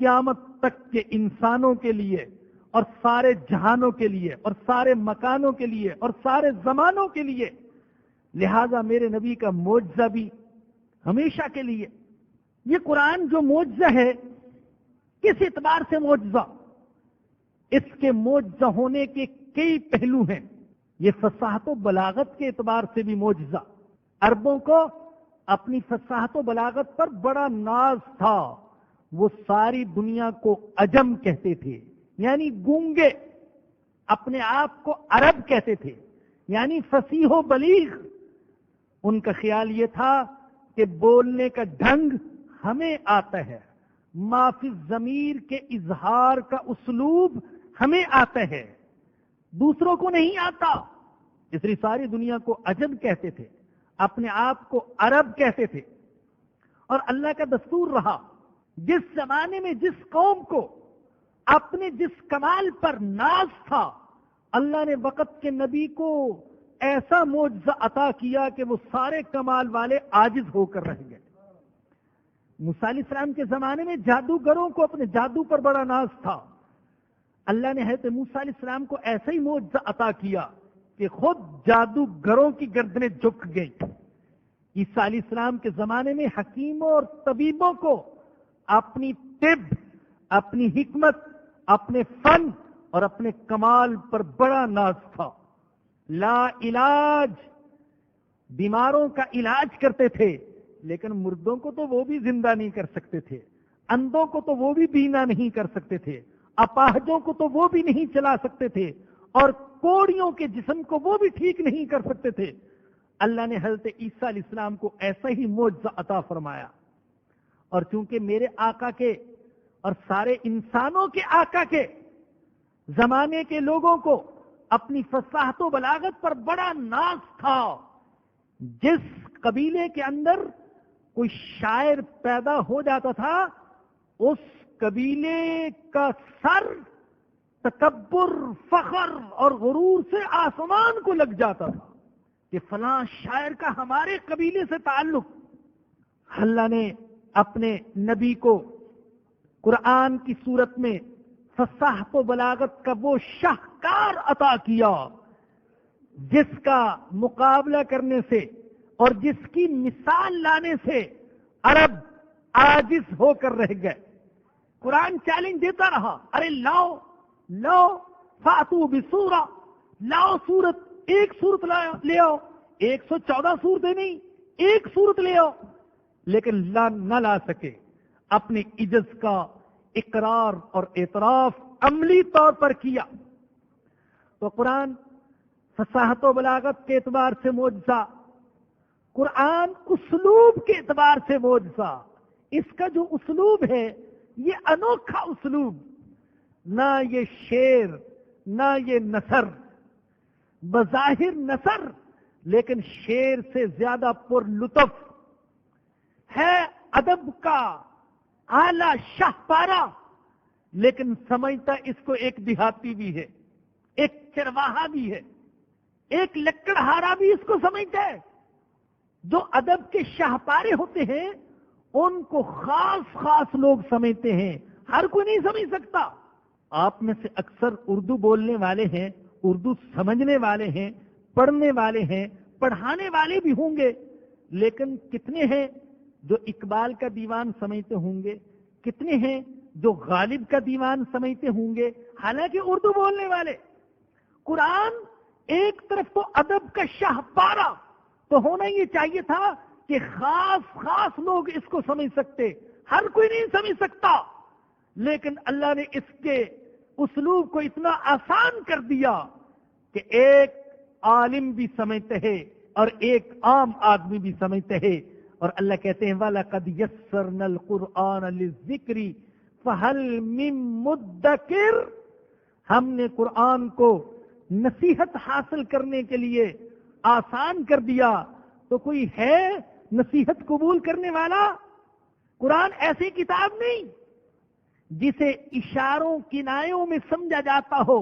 Speaker 2: قیامت تک کے انسانوں کے لیے اور سارے جہانوں کے لیے اور سارے مکانوں کے لیے اور سارے زمانوں کے لیے. لہذا میرے نبی کا معجزہ بھی ہمیشہ کے لیے. یہ قرآن جو معجزہ ہے، کس اعتبار سے معجزہ؟ اس کے معجزہ ہونے کے کئی پہلو ہیں. یہ فصاحت و بلاغت کے اعتبار سے بھی معجزہ. عربوں کو اپنی فصاحت و بلاغت پر بڑا ناز تھا. وہ ساری دنیا کو عجم کہتے تھے، یعنی گونگے. اپنے آپ کو عرب کہتے تھے، یعنی فصیح و بلیغ. ان کا خیال یہ تھا کہ بولنے کا ڈھنگ ہمیں آتا ہے، ما فی الضمیر کے اظہار کا اسلوب ہمیں آتا ہے، دوسروں کو نہیں آتا. اس لیے ساری دنیا کو عجم کہتے تھے، اپنے آپ کو عرب کہتے تھے. اور اللہ کا دستور رہا، جس زمانے میں جس قوم کو اپنے جس کمال پر ناز تھا، اللہ نے وقت کے نبی کو ایسا معجزہ عطا کیا کہ وہ سارے کمال والے عاجز ہو کر رہ گئے. موسیٰ علیہ السلام کے زمانے میں جادوگروں کو اپنے جادو پر بڑا ناز تھا. اللہ نے حضرت موسیٰ علیہ السلام کو ایسا ہی معجزہ عطا کیا کہ خود جادوگروں کی گردنیں جھک گئیں. عیسیٰ علیہ السلام کے زمانے میں حکیموں اور طبیبوں کو اپنی طب، اپنی حکمت، اپنے فن اور اپنے کمال پر بڑا ناز تھا. لا علاج، بیماروں کا علاج کرتے تھے، لیکن مردوں کو تو وہ بھی زندہ نہیں کر سکتے تھے، اندھوں کو تو وہ بھی بینا نہیں کر سکتے تھے، اپاہجوں کو تو وہ بھی نہیں چلا سکتے تھے، اور کوڑیوں کے جسم کو وہ بھی ٹھیک نہیں کر سکتے تھے. اللہ نے حضرت عیسیٰ علیہ السلام کو ایسا ہی معجزہ عطا فرمایا. اور چونکہ میرے آقا کے اور سارے انسانوں کے آقا کے زمانے کے لوگوں کو اپنی فصاحت و بلاغت پر بڑا ناز تھا. جس قبیلے کے اندر کوئی شاعر پیدا ہو جاتا تھا اس قبیلے کا سر تکبر، فخر اور غرور سے آسمان کو لگ جاتا تھا کہ فلاں شاعر کا ہمارے قبیلے سے تعلق. اللہ نے اپنے نبی کو قرآن کی صورت میں فصاحت و بلاغت کا وہ شاہکار عطا کیا جس کا مقابلہ کرنے سے اور جس کی مثال لانے سے عرب عاجز ہو کر رہ گئے. قرآن چیلنج دیتا رہا، ارے لاؤ فاتو بسورہ، لاؤ صورت، ایک صورت لے آؤ، 114 صورتیں نہیں، ایک صورت لے آؤ. لیکن نہ لا سکے. اپنے عجز کا اقرار اور اعتراف عملی طور پر کیا. تو قرآن فصاحت و بلاغت کے اعتبار سے معجزہ، قرآن اسلوب کے اعتبار سے معجزہ. اس کا جو اسلوب ہے یہ انوکھا اسلوب، نہ یہ شعر نہ یہ نثر، بظاہر نثر لیکن شعر سے زیادہ پر لطف ہے، ادب کا اعلی شاہکارہ، لیکن سمجھتا اس کو ایک دیہاتی بھی ہے، ایک چرواہا بھی ہے، ایک لکڑہارا بھی اس کو سمجھتا ہے. جو ادب کے شاہکارے ہوتے ہیں ان کو خاص لوگ سمجھتے ہیں، ہر کوئی نہیں سمجھ سکتا. آپ میں سے اکثر اردو بولنے والے ہیں، اردو سمجھنے والے ہیں، پڑھنے والے ہیں، پڑھانے والے بھی ہوں گے، لیکن کتنے ہیں جو اقبال کا دیوان سمجھتے ہوں گے، کتنے ہیں جو غالب کا دیوان سمجھتے ہوں گے، حالانکہ اردو بولنے والے. قرآن ایک طرف تو ادب کا شاہکارہ تو ہونا یہ چاہیے تھا کہ خاص لوگ اس کو سمجھ سکتے، ہر کوئی نہیں سمجھ سکتا. لیکن اللہ نے اس کے اسلوب کو اتنا آسان کر دیا کہ ایک عالم بھی سمجھتے ہیں اور ایک عام آدمی بھی سمجھتے ہیں. اور اللہ کہتے ہیں وَلَقَدْ يَسَّرْنَا الْقُرْآنَ لِلذِّكْرِ فَهَلْ مِن مُدَّكِرٍ. ہم نے قرآن کو نصیحت حاصل کرنے کے لیے آسان کر دیا، تو کوئی ہے نصیحت قبول کرنے والا؟ قرآن ایسی کتاب نہیں جسے اشاروں کنایوں میں سمجھا جاتا ہو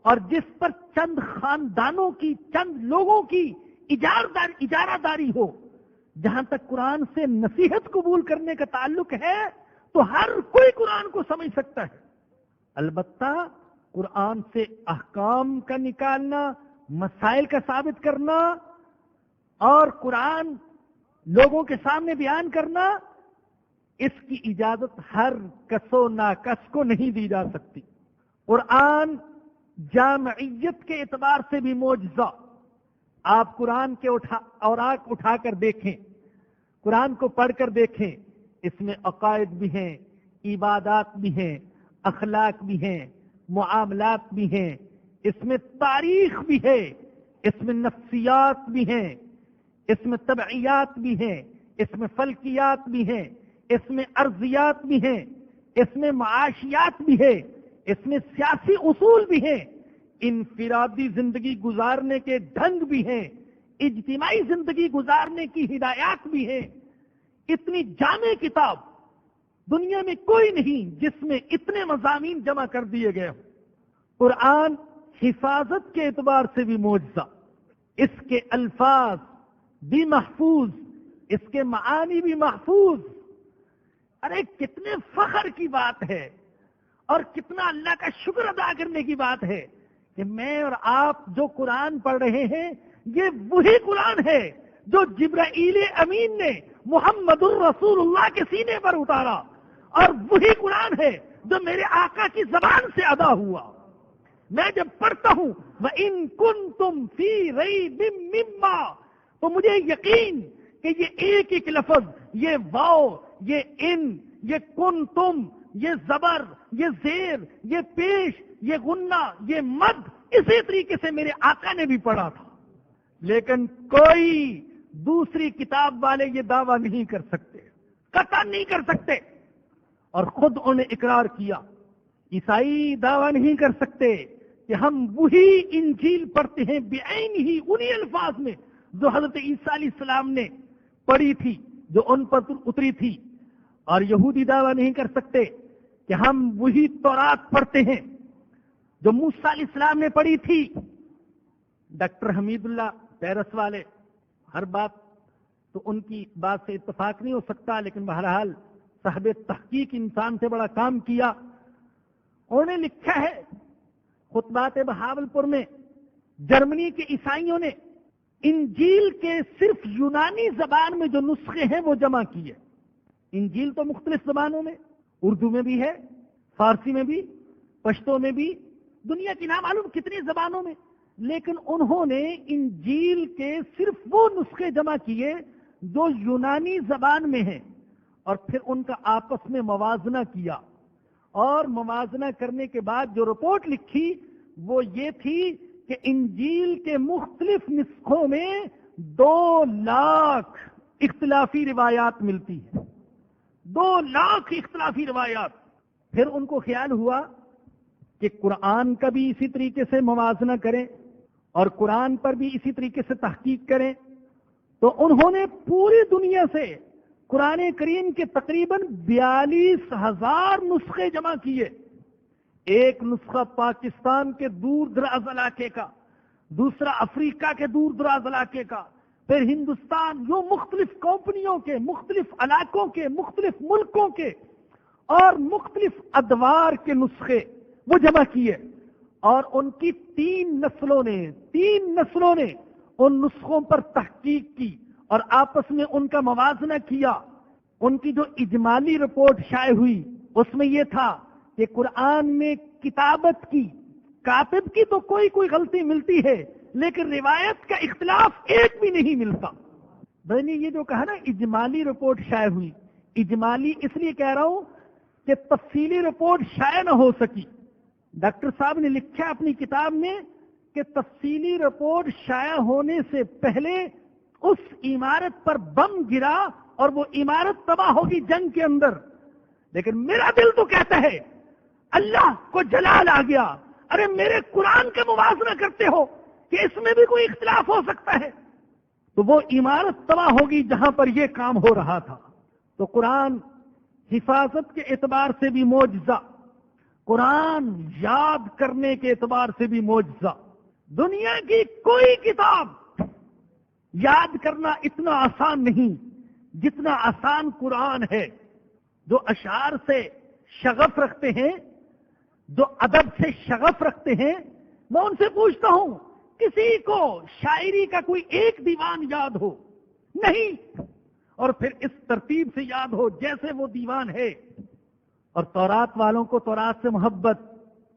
Speaker 2: اور جس پر چند خاندانوں کی، چند لوگوں کی اجارہ داری ہو. جہاں تک قرآن سے نصیحت قبول کرنے کا تعلق ہے تو ہر کوئی قرآن کو سمجھ سکتا ہے. البتہ قرآن سے احکام کا نکالنا، مسائل کا ثابت کرنا اور قرآن لوگوں کے سامنے بیان کرنا، اس کی اجازت ہر کس و ناکس کو نہیں دی جا سکتی. قرآن جامعیت کے اعتبار سے بھی معجزہ. آپ قرآن کے اوراق اٹھا کر دیکھیں، قرآن کو پڑھ کر دیکھیں، اس میں عقائد بھی ہیں، عبادات بھی ہیں، اخلاق بھی ہیں، معاملات بھی ہیں، اس میں تاریخ بھی ہے، اس میں نفسیات بھی ہیں، اس میں طبعیات بھی ہیں، اس میں فلکیات بھی ہیں، اس میں ارضیات بھی ہیں، اس میں معاشیات بھی ہے، اس میں سیاسی اصول بھی ہیں، انفرادی زندگی گزارنے کے ڈھنگ بھی ہیں، اجتماعی زندگی گزارنے کی ہدایات بھی ہیں. اتنی جامع کتاب دنیا میں کوئی نہیں جس میں اتنے مضامین جمع کر دیے گئے ہوں. قرآن حفاظت کے اعتبار سے بھی معجزہ. اس کے الفاظ بھی محفوظ، اس کے معانی بھی محفوظ. ارے کتنے فخر کی بات ہے اور کتنا اللہ کا شکر ادا کرنے کی بات ہے کہ میں اور آپ جو قرآن پڑھ رہے ہیں یہ وہی قرآن ہے جو جبرائیل امین نے محمد الرسول اللہ کے سینے پر اتارا، اور وہی قرآن ہے جو میرے آقا کی زبان سے ادا ہوا. میں جب پڑھتا ہوں وَإِن كُنتُمْ فِي رَيْبٍ مِّمَّا، تو مجھے یقین کہ یہ ایک ایک لفظ، یہ واو، یہ ان، یہ کنتم، یہ زبر، یہ زیر، یہ پیش، یہ غنہ، یہ مد، اسی طریقے سے میرے آقا نے بھی پڑھا تھا. لیکن کوئی دوسری کتاب والے یہ دعویٰ نہیں کر سکتے، قطع نہیں کر سکتے. اور خود انہیں اقرار کیا. عیسائی دعویٰ نہیں کر سکتے، کہ ہم وہی انجیل پڑھتے ہیں بعین ہی، انہی الفاظ میں جو حضرت عیسیٰ علیہ السلام نے پڑھی تھی، جو ان پر اتری تھی. اور یہودی دعویٰ نہیں کر سکتے کہ ہم وہی تورات پڑھتے ہیں جو موسیٰ علیہ السلام نے پڑھی تھی. ڈاکٹر حمید اللہ پیرس والے، ہر بات تو ان کی بات سے اتفاق نہیں ہو سکتا، لیکن بہرحال صاحب تحقیق انسان سے بڑا کام کیا. انہوں نے لکھا ہے خطبات بہاولپور میں، جرمنی کے عیسائیوں نے انجیل کے صرف یونانی زبان میں جو نسخے ہیں وہ جمع کیے. انجیل تو مختلف زبانوں میں، اردو میں بھی ہے، فارسی میں بھی، پشتو میں بھی، دنیا کی نامعلوم کتنی زبانوں میں، لیکن انہوں نے انجیل کے صرف وہ نسخے جمع کیے جو یونانی زبان میں ہیں، اور پھر ان کا آپس میں موازنہ کیا. اور موازنہ کرنے کے بعد جو رپورٹ لکھی وہ یہ تھی کہ انجیل کے مختلف نسخوں میں 2 لاکھ اختلافی روایات ملتی ہیں. 2 لاکھ اختلافی روایات. پھر ان کو خیال ہوا کہ قرآن کا بھی اسی طریقے سے موازنہ کریں اور قرآن پر بھی اسی طریقے سے تحقیق کریں. تو انہوں نے پوری دنیا سے قرآن کریم کے تقریباً 42,000 نسخے جمع کیے. ایک نسخہ پاکستان کے دور دراز علاقے کا، دوسرا افریقہ کے دور دراز علاقے کا، پھر ہندوستان، جو مختلف کمپنیوں کے، مختلف علاقوں کے، مختلف ملکوں کے اور مختلف ادوار کے نسخے وہ جمع کیے. اور ان کی 3 نسلوں نے ان نسخوں پر تحقیق کی اور آپس میں ان کا موازنہ کیا. ان کی جو اجمالی رپورٹ شائع ہوئی اس میں یہ تھا کہ قرآن میں کتابت کی، کاتب کی تو کوئی غلطی ملتی ہے، لیکن روایت کا اختلاف ایک بھی نہیں ملتا. میں نے یہ جو کہا نا اجمالی رپورٹ شائع ہوئی، اجمالی اس لیے کہہ رہا ہوں کہ تفصیلی رپورٹ شائع نہ ہو سکی. ڈاکٹر صاحب نے لکھا اپنی کتاب میں کہ تفصیلی رپورٹ شائع ہونے سے پہلے اس عمارت پر بم گرا اور وہ عمارت تباہ ہوگی جنگ کے اندر. لیکن میرا دل تو کہتا ہے اللہ کو جلال آ گیا، ارے میرے قرآن کا موازنہ کرتے ہو کہ اس میں بھی کوئی اختلاف ہو سکتا ہے. تو وہ عمارت تباہ ہوگی جہاں پر یہ کام ہو رہا تھا. تو قرآن حفاظت کے اعتبار سے بھی معجزہ، قرآن یاد کرنے کے اعتبار سے بھی معجزہ. دنیا کی کوئی کتاب یاد کرنا اتنا آسان نہیں جتنا آسان قرآن ہے. جو اشعار سے شغف رکھتے ہیں، جو ادب سے شغف رکھتے ہیں، میں ان سے پوچھتا ہوں کسی کو شاعری کا کوئی ایک دیوان یاد ہو؟ نہیں. اور پھر اس ترتیب سے یاد ہو جیسے وہ دیوان ہے. اور تورات والوں کو تورات سے محبت،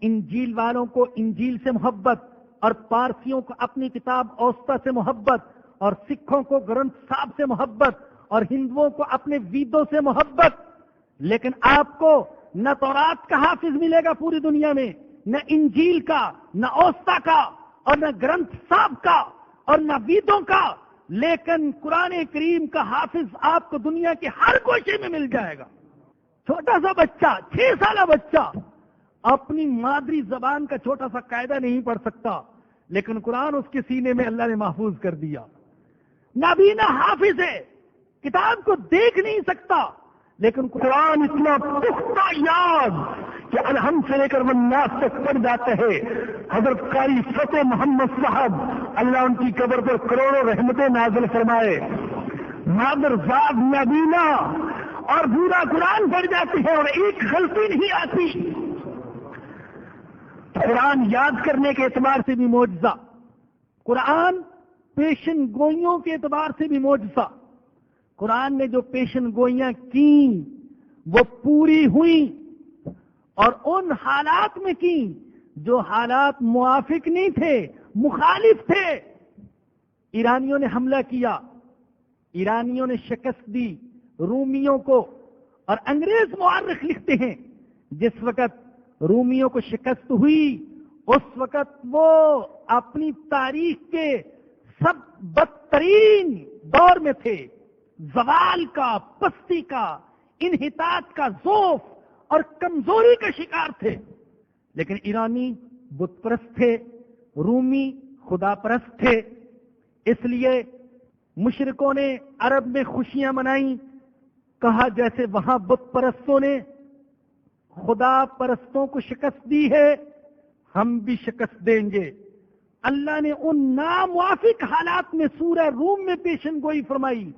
Speaker 2: انجیل والوں کو انجیل سے محبت، اور پارسیوں کو اپنی کتاب اوسطا سے محبت، اور سکھوں کو گرنتھ صاحب سے محبت، اور ہندوؤں کو اپنے ویدوں سے محبت. لیکن آپ کو نہ تورات کا حافظ ملے گا پوری دنیا میں، نہ انجیل کا، نہ اوسطا کا، اور نہ گرنتھ صاحب کا، اور نہ ویدوں کا. لیکن قرآن کریم کا حافظ آپ کو دنیا کے ہر کوشے میں مل جائے گا. چھوٹا سا بچہ، 6 سالہ بچہ اپنی مادری زبان کا چھوٹا سا قاعدہ نہیں پڑھ سکتا، لیکن قرآن اس کے سینے میں اللہ نے محفوظ کر دیا. نابینا حافظ ہے، کتاب کو دیکھ نہیں سکتا، لیکن قرآن اتنا پختہ یاد کہ الحمد سے لے کر والناس تک پڑھ جاتے ہیں. حضرت قاری فتح محمد صاحب، اللہ ان کی قبر پر کروڑوں رحمتیں نازل فرمائے، مادر زاد نابینا اور پورا قرآن پڑھ جاتی ہے اور ایک غلطی نہیں آتی. قرآن یاد کرنے کے اعتبار سے بھی معجزہ، قرآن پیشن گوئیوں کے اعتبار سے بھی معجزہ. قرآن نے جو پیشن گوئیاں کی وہ پوری ہوئی، اور ان حالات میں کی جو حالات موافق نہیں تھے، مخالف تھے. ایرانیوں نے حملہ کیا، ایرانیوں نے شکست دی رومیوں کو، اور انگریز مورخ لکھتے ہیں جس وقت رومیوں کو شکست ہوئی اس وقت وہ اپنی تاریخ کے سب بدترین دور میں تھے. زوال کا، پستی کا، انحطاط کا، ضعف اور کمزوری کا شکار تھے. لیکن ایرانی بت پرست تھے، رومی خدا پرست تھے، اس لیے مشرکوں نے عرب میں خوشیاں منائیں، کہا جیسے وہاں بت پرستوں نے خدا پرستوں کو شکست دی ہے ہم بھی شکست دیں گے۔ اللہ نے ان ناموافق حالات میں سورہ روم میں پیشن گوئی فرمائی،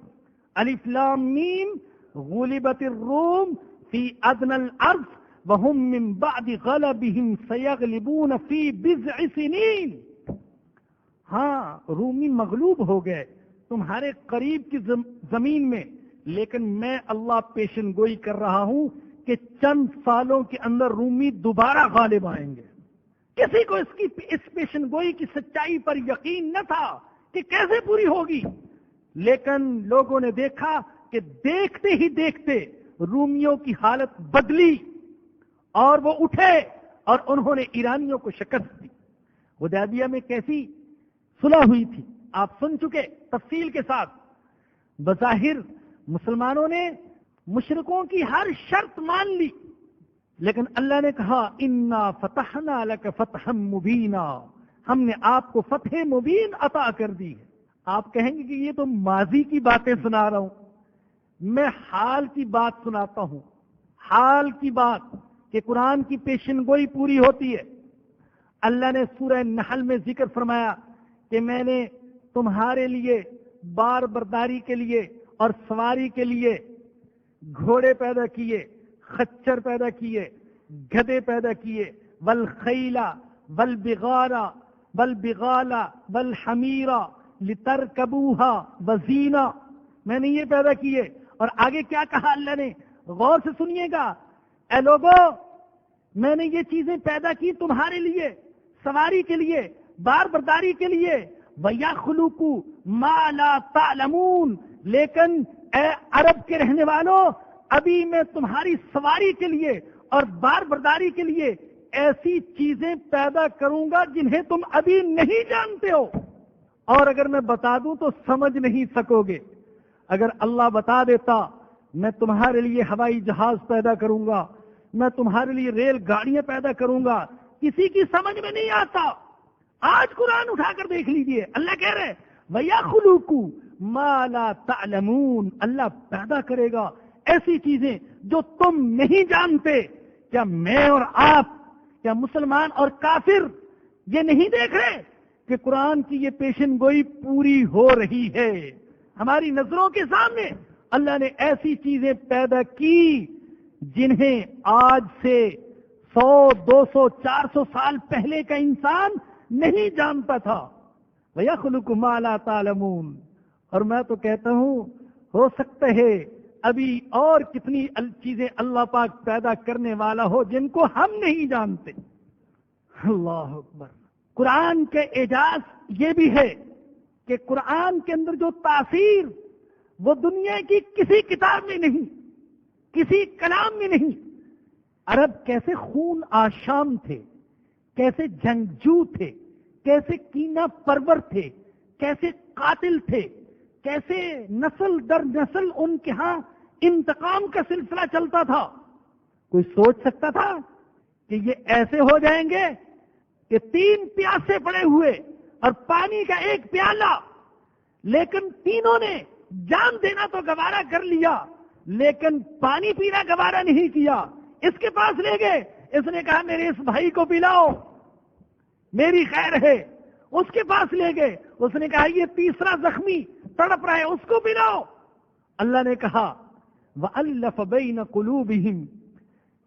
Speaker 2: الف لام میم غلبت الروم فی ادنى الارض وهم من بعد غلبهم سيغلبون فی بضع سنین۔ ہاں رومی مغلوب ہو گئے تمہارے قریب کی زمین میں، لیکن میں اللہ پیشن گوئی کر رہا ہوں کہ چند سالوں کے اندر رومی دوبارہ غالب آئیں گے۔ کسی کو اس پیشن گوئی کی سچائی پر یقین نہ تھا کہ کیسے پوری ہوگی، لیکن لوگوں نے دیکھا کہ دیکھتے ہی دیکھتے رومیوں کی حالت بدلی اور وہ اٹھے اور انہوں نے ایرانیوں کو شکست دی۔ حدیبیہ میں کیسی صلح ہوئی تھی آپ سن چکے تفصیل کے ساتھ۔ بظاہر مسلمانوں نے مشرکوں کی ہر شرط مان لی، لیکن اللہ نے کہا انا فتحنا لک فتحا مبینا، ہم نے آپ کو فتح مبین عطا کر دی ہے۔ آپ کہیں گے کہ یہ تو ماضی کی باتیں سنا رہا ہوں، میں حال کی بات سناتا ہوں، حال کی بات کہ قرآن کی پیشن گوئی پوری ہوتی ہے۔ اللہ نے سورہ نحل میں ذکر فرمایا کہ میں نے تمہارے لیے بار برداری کے لیے اور سواری کے لیے گھوڑے پیدا کیے، خچر پیدا کیے، گدھے پیدا کیے، والخیلا والبغالا والبغالا والحمیرا لترکبوہا وزینا، میں نے یہ پیدا کیے۔ اور آگے کیا کہا اللہ نے، غور سے سنیے گا، اے لوگو میں نے یہ چیزیں پیدا کی تمہارے لیے، سواری کے لیے، بار برداری کے لیے، وَيَخْلُقُ مَا لَا تَعْلَمُونَ، لیکن اے عرب کے رہنے والوں ابھی میں تمہاری سواری کے لیے اور بار برداری کے لیے ایسی چیزیں پیدا کروں گا جنہیں تم ابھی نہیں جانتے ہو، اور اگر میں بتا دوں تو سمجھ نہیں سکو گے۔ اگر اللہ بتا دیتا میں تمہارے لیے ہوائی جہاز پیدا کروں گا، میں تمہارے لیے ریل گاڑیاں پیدا کروں گا، کسی کی سمجھ میں نہیں آتا۔ آج قرآن اٹھا کر دیکھ لیجئے، اللہ کہہ رہے وَيَخْلُقُ مَا لَا تَعْلَمُونَ، اللہ پیدا کرے گا ایسی چیزیں جو تم نہیں جانتے۔ کیا میں اور آپ، کیا مسلمان اور کافر یہ نہیں دیکھ رہے کہ قرآن کی یہ پیشن گوئی پوری ہو رہی ہے؟ ہماری نظروں کے سامنے اللہ نے ایسی چیزیں پیدا کی جنہیں آج سے 100 200 400 سال پہلے کا انسان نہیں جانتا تھا۔ وَيَخْلُقُ مَا لَا تَعْلَمُونَ، اور میں تو کہتا ہوں ہو سکتا ہے ابھی اور کتنی چیزیں اللہ پاک پیدا کرنے والا ہو جن کو ہم نہیں جانتے۔ اللہ اکبر۔ قرآن کے اعجاز یہ بھی ہے کہ قرآن کے اندر جو تاثیر وہ دنیا کی کسی کتاب میں نہیں، کسی کلام میں نہیں۔ عرب کیسے خون آشام تھے، کیسے جنگجو تھے، کیسے کینہ پرور تھے، کیسے قاتل تھے، کیسے نسل در نسل ان کے ہاں انتقام کا سلسلہ چلتا تھا۔ کوئی سوچ سکتا تھا کہ یہ ایسے ہو جائیں گے کہ 3 پیاسے پڑے ہوئے اور پانی کا 1 پیالہ، لیکن تینوں نے جان دینا تو گوارا کر لیا لیکن پانی پینا گوارا نہیں کیا۔ اس کے پاس لے گئے، اس نے کہا میرے اس بھائی کو پلاؤ، میری خیر ہے۔ اس کے پاس لے گئے، اس نے کہا یہ تیسرا زخمی تڑپ رہا ہے، اس کو پلاؤ۔ اللہ نے کہا وَأَلَّفَ بَيْنَ قُلُوبِهِمْ،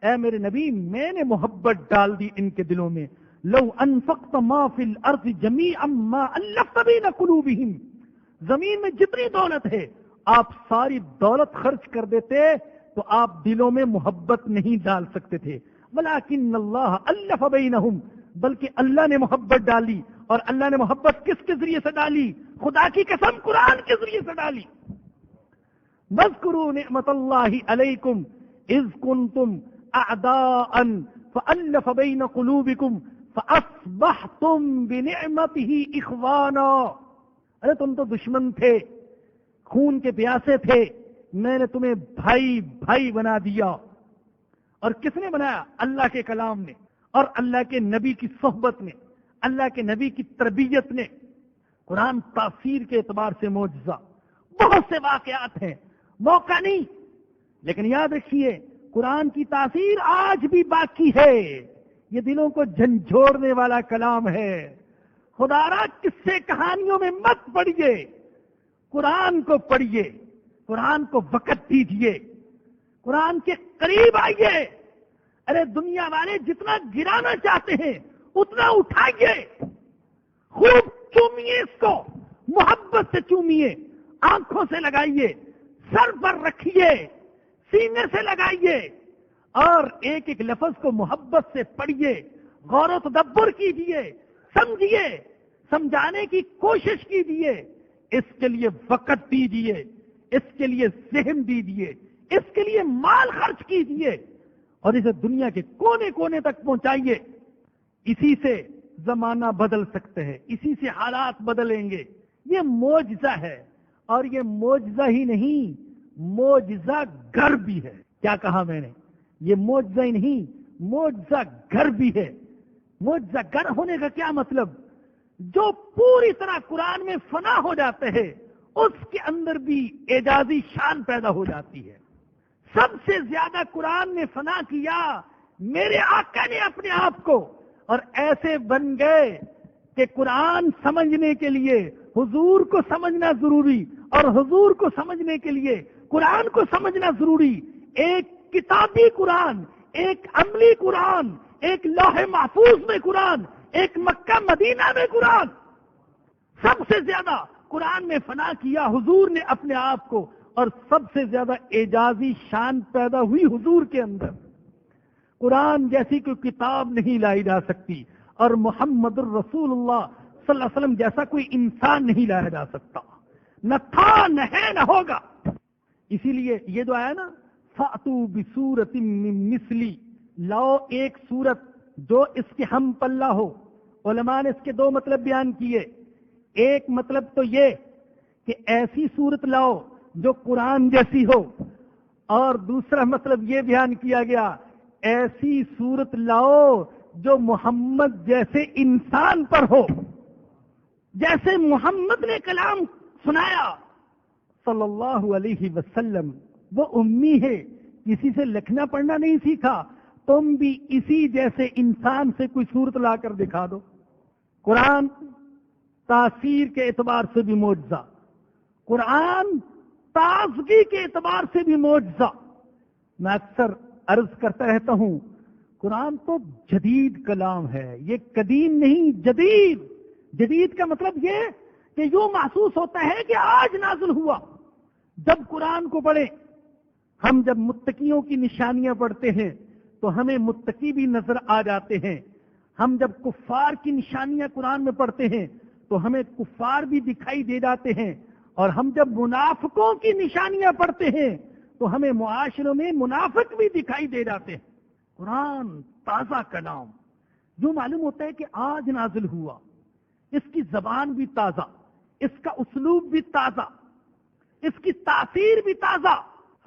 Speaker 2: اے میرے نبی میں نے محبت ڈال دی ان کے دلوں میں۔ لَوْ أَنفَقْتَ مَا فِي الْأَرْضِ جَمِيعًا مَا أَلَّفْتَ بَيْنَ قُلُوبِهِمْ، زمین میں جتنی دولت ہے آپ ساری دولت خرچ کر دیتے تو آپ دلوں میں محبت نہیں ڈال سکتے تھے۔ وَلَكِنَّ اللَّهَ أَلَّفَ بَيْنَهُمْ، بلکہ اللہ نے محبت ڈالی، اور اللہ نے محبت کس کے ذریعے سے ڈالی؟ خدا کی قسم قرآن کے ذریعے سے ڈالی۔ وَاذْكُرُوا نِعْمَةَ اللَّهِ عَلَيْكُمْ إِذْ كُنْتُمْ أَعْدَاءً فَأَلَّفَ بَيْنَ قُلُوبِكُمْ فَأَصْبَحْتُمْ بِنِعْمَتِهِ إِخْوَانًا، ارے تم تو دشمن تھے، خون کے پیاسے تھے، میں نے تمہیں بھائی بھائی بنا دیا۔ اور کس نے بنایا؟ اللہ کے کلام نے۔ اور اللہ کے نبی کی صحبت نے، اللہ کے نبی کی تربیت نے قرآن تاثیر کے اعتبار سے معجزہ، بہت سے واقعات ہیں، موقع نہیں، لیکن یاد رکھیے قرآن کی تاثیر آج بھی باقی ہے۔ یہ دلوں کو جھنجھوڑنے والا کلام ہے۔ خدا را قصے کہانیوں میں مت پڑھیے، قرآن کو پڑھیے، قرآن کو وقت دیجیے، قرآن کے قریب آئیے۔ ارے دنیا والے جتنا گرانا چاہتے ہیں اتنا اٹھائیے، خوب چومیے، اس کو محبت سے چومیے، آنکھوں سے لگائیے، سر پر رکھیے، سینے سے لگائیے، اور ایک ایک لفظ کو محبت سے پڑھیے، غور و تدبر کیجیے، سمجھیے، سمجھانے کی کوشش کیجیے، اس کے لیے وقت دیجیے، اس کے لیے ذہن دیجیے، اس کے لیے مال خرچ کیجیے، اور اسے دنیا کے کونے کونے تک پہنچائیے۔ اسی سے زمانہ بدل سکتے ہیں، اسی سے حالات بدلیں گے۔ یہ معجزہ ہے، اور یہ معجزہ ہی نہیں، معجزہ گر بھی ہے۔ کیا کہا میں نے؟ یہ معجزہ ہی نہیں، معجزہ گر بھی ہے۔ معجزہ گر ہونے کا کیا مطلب؟ جو پوری طرح قرآن میں فنا ہو جاتے ہیں اس کے اندر بھی اعجازی شان پیدا ہو جاتی ہے۔ سب سے زیادہ قرآن نے فنا کیا میرے آقا نے اپنے آپ کو، اور ایسے بن گئے کہ قرآن سمجھنے کے لیے حضور کو سمجھنا ضروری، اور حضور کو سمجھنے کے لیے قرآن کو سمجھنا ضروری۔ ایک کتابی قرآن، ایک عملی قرآن، ایک لوح محفوظ میں قرآن، ایک مکہ مدینہ میں قرآن۔ سب سے زیادہ قرآن میں فنا کیا حضور نے اپنے آپ کو، اور سب سے زیادہ اعجازی شان پیدا ہوئی حضور کے اندر۔ قرآن جیسی کوئی کتاب نہیں لائی جا سکتی، اور محمد الرسول اللہ صلی اللہ علیہ وسلم جیسا کوئی انسان نہیں لایا جا سکتا، نہ تھا، نہ ہے، نہ ہوگا۔ اسی لیے یہ جو آیا نا، فَأْتُوا بِسُورَةٍ مِّن مِّثْلِي، لاؤ ایک سورت جو اس کے ہم پلہ ہو۔ علماء نے اس کے دو مطلب بیان کیے۔ ایک مطلب تو یہ کہ ایسی سورت لاؤ جو قرآن جیسی ہو، اور دوسرا مطلب یہ بیان کیا گیا ایسی سورت لاؤ جو محمد جیسے انسان پر ہو، جیسے محمد نے کلام سنایا صلی اللہ علیہ وسلم۔ وہ امی ہے، کسی سے لکھنا پڑھنا نہیں سیکھا، تم بھی اسی جیسے انسان سے کوئی صورت لا کر دکھا دو۔ قرآن تاثیر کے اعتبار سے بھی معجزہ، قرآن تازگی کے اعتبار سے بھی معجزہ۔ میں اکثر عرض کرتا رہتا ہوں، قرآن تو جدید کلام ہے، یہ قدیم نہیں، جدید۔ جدید کا مطلب یہ کہ یوں محسوس ہوتا ہے کہ آج نازل ہوا۔ جب قرآن کو پڑھیں، ہم جب متقیوں کی نشانیاں پڑھتے ہیں تو ہمیں متقی بھی نظر آ جاتے ہیں۔ ہم جب کفار کی نشانیاں قرآن میں پڑھتے ہیں تو ہمیں کفار بھی دکھائی دے جاتے ہیں، اور ہم جب منافقوں کی نشانیاں پڑھتے ہیں تو ہمیں معاشروں میں منافق بھی دکھائی دے جاتے ہیں۔ قرآن تازہ کلام، جو معلوم ہوتا ہے کہ آج نازل ہوا، اس کی زبان بھی تازہ، اس کا اسلوب بھی تازہ، اس کی تاثیر بھی تازہ۔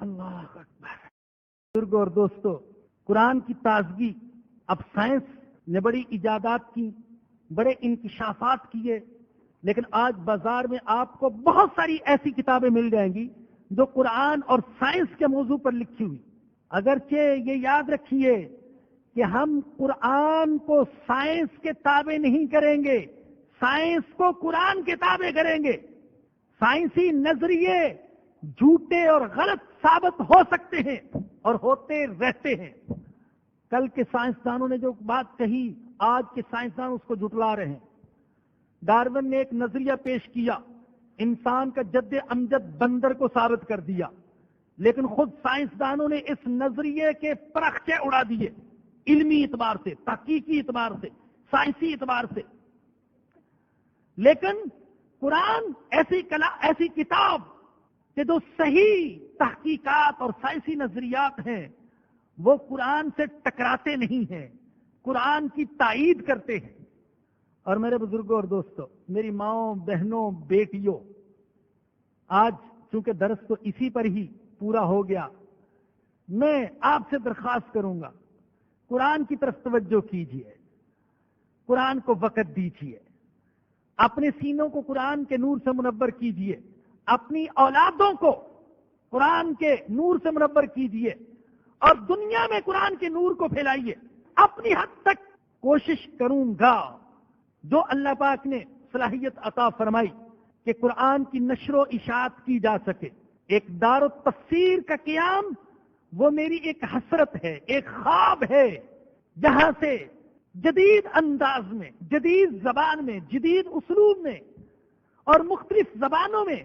Speaker 2: اللہ اکبر۔ بزرگوں اور دوستو، قرآن کی تازگی، اب سائنس نے بڑی ایجادات کی، بڑے انکشافات کیے، لیکن آج بازار میں آپ کو بہت ساری ایسی کتابیں مل جائیں گی جو قرآن اور سائنس کے موضوع پر لکھی ہوئی۔ اگرچہ یہ یاد رکھیے کہ ہم قرآن کو سائنس کے تابع نہیں کریں گے، سائنس کو قرآن کے تابع کریں گے۔ سائنسی نظریے جھوٹے اور غلط ثابت ہو سکتے ہیں اور ہوتے رہتے ہیں۔ کل کے سائنسدانوں نے جو بات کہی، آج کے سائنسدان اس کو جھٹلا رہے ہیں۔ ڈارون نے ایک نظریہ پیش کیا، انسان کا جد امجد بندر کو ثابت کر دیا، لیکن خود سائنسدانوں نے اس نظریے کے پرخچے اڑا دیے، علمی اعتبار سے، تحقیقی اعتبار سے، سائنسی اعتبار سے۔ لیکن قرآن ایسی کتاب کہ جو صحیح تحقیقات اور سائنسی نظریات ہیں وہ قرآن سے ٹکراتے نہیں ہیں، قرآن کی تائید کرتے ہیں۔ اور میرے بزرگوں اور دوستوں، میری ماؤں، بہنوں، بیٹیوں، آج چونکہ درس تو اسی پر ہی پورا ہو گیا، میں آپ سے درخواست کروں گا قرآن کی طرف توجہ کیجیے، قرآن کو وقت دیجیے، اپنے سینوں کو قرآن کے نور سے منور کیجیے، اپنی اولادوں کو قرآن کے نور سے منور کیجیے اور دنیا میں قرآن کے نور کو پھیلائیے۔ اپنی حد تک کوشش کروں گا جو اللہ پاک نے صلاحیت عطا فرمائی کہ قرآن کی نشر و اشاعت کی جا سکے۔ ایک دار التفسیر کا قیام وہ میری ایک حسرت ہے، ایک خواب ہے، جہاں سے جدید انداز میں، جدید زبان میں، جدید اسلوب میں اور مختلف زبانوں میں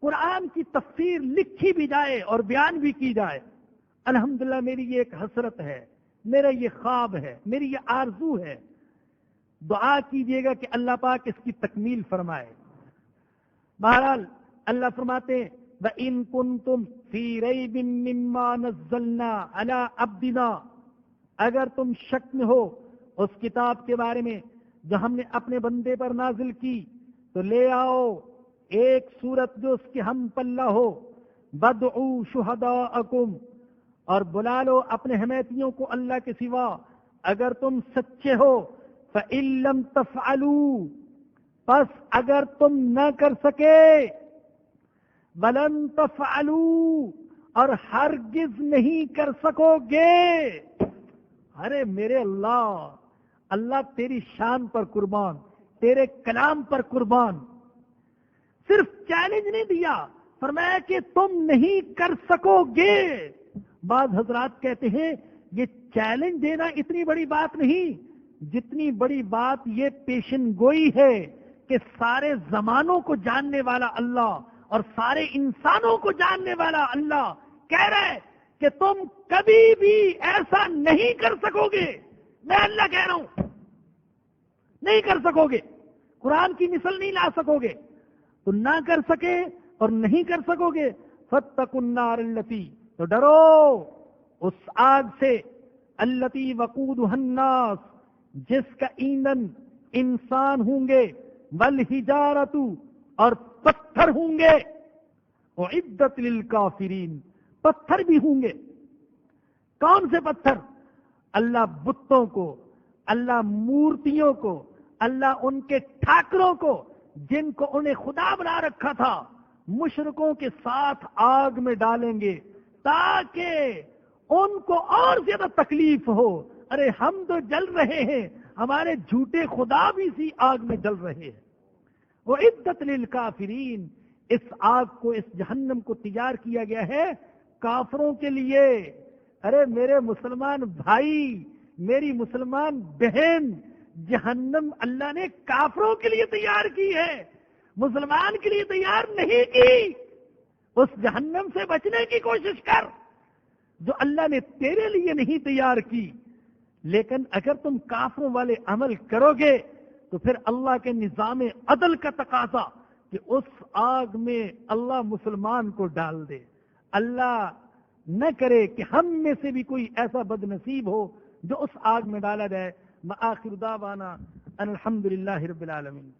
Speaker 2: قرآن کی تفسیر لکھی بھی جائے اور بیان بھی کی جائے۔ الحمدللہ میری یہ ایک حسرت ہے، میرا یہ خواب ہے، میری یہ آرزو ہے۔ دعا کیجئے گا کہ اللہ پاک اس کی تکمیل فرمائے۔ بہرحال اللہ فرماتے ہیں وَإِن كُنتُمْ فِي رَيْبٍ مِّمَّا نَزَّلْنَا عَلَىٰ عَبْدِنَا، اگر تم شک میں ہو اس کتاب کے بارے میں جو ہم نے اپنے بندے پر نازل کی، تو لے آؤ ایک سورت جو اس کے ہم پلہ ہو، وَادْعُوا شُهَدَاءَكُمْ، اور بلا لو اپنے حمیتیوں کو اللہ کے سوا اگر تم سچے ہو۔ فَإِن لَّمْ تَفْعَلُوا، پس اگر تم نہ کر سکے، وَلَن تَفْعَلُوا، اور ہرگز نہیں کر سکو گے۔ ارے میرے اللہ، اللہ تیری شان پر قربان، تیرے کلام پر قربان۔ صرف چیلنج نہیں دیا، فرمایا کہ تم نہیں کر سکو گے۔ بعض حضرات کہتے ہیں یہ چیلنج دینا اتنی بڑی بات نہیں، جتنی بڑی بات یہ پیشن گوئی ہے کہ سارے زمانوں کو جاننے والا اللہ اور سارے انسانوں کو جاننے والا اللہ کہہ رہا ہے کہ تم کبھی بھی ایسا نہیں کر سکو گے۔ میں اللہ کہہ رہا ہوں نہیں کر سکو گے، قرآن کی مثل نہیں لا سکو گے، تو نہ کر سکے اور نہیں کر سکو گے۔ فاتقوا النار التي، تو ڈرو اس آگ سے، التي وقودها الناس، جس کا ایندھن انسان ہوں گے، والحجارۃ، اور پتھر ہوں گے، اعدت للکافرین، پتھر بھی ہوں گے۔ کون سے پتھر؟ اللہ بتوں کو، اللہ مورتیوں کو، اللہ ان کے ٹھاکروں کو جن کو انہیں خدا بنا رکھا تھا، مشرکوں کے ساتھ آگ میں ڈالیں گے تاکہ ان کو اور زیادہ تکلیف ہو۔ ارے ہم تو جل رہے ہیں، ہمارے جھوٹے خدا بھی اسی آگ میں جل رہے ہیں۔ وہ عدت للکافرین، اس آگ کو، اس جہنم کو تیار کیا گیا ہے کافروں کے لیے۔ ارے میرے مسلمان بھائی، میری مسلمان بہن، جہنم اللہ نے کافروں کے لیے تیار کی ہے، مسلمان کے لیے تیار نہیں کی۔ اس جہنم سے بچنے کی کوشش کر جو اللہ نے تیرے لیے نہیں تیار کی۔ لیکن اگر تم کافروں والے عمل کرو گے تو پھر اللہ کے نظام عدل کا تقاضا کہ اس آگ میں اللہ مسلمان کو ڈال دے۔ اللہ نہ کرے کہ ہم میں سے بھی کوئی ایسا بد نصیب ہو جو اس آگ میں ڈالا جائے۔ وآخر دعوانا ان الحمدللہ رب العالمین۔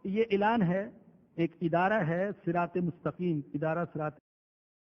Speaker 2: یہ اعلان ہے، ایک ادارہ ہے صراط مستقیم، ادارہ صراط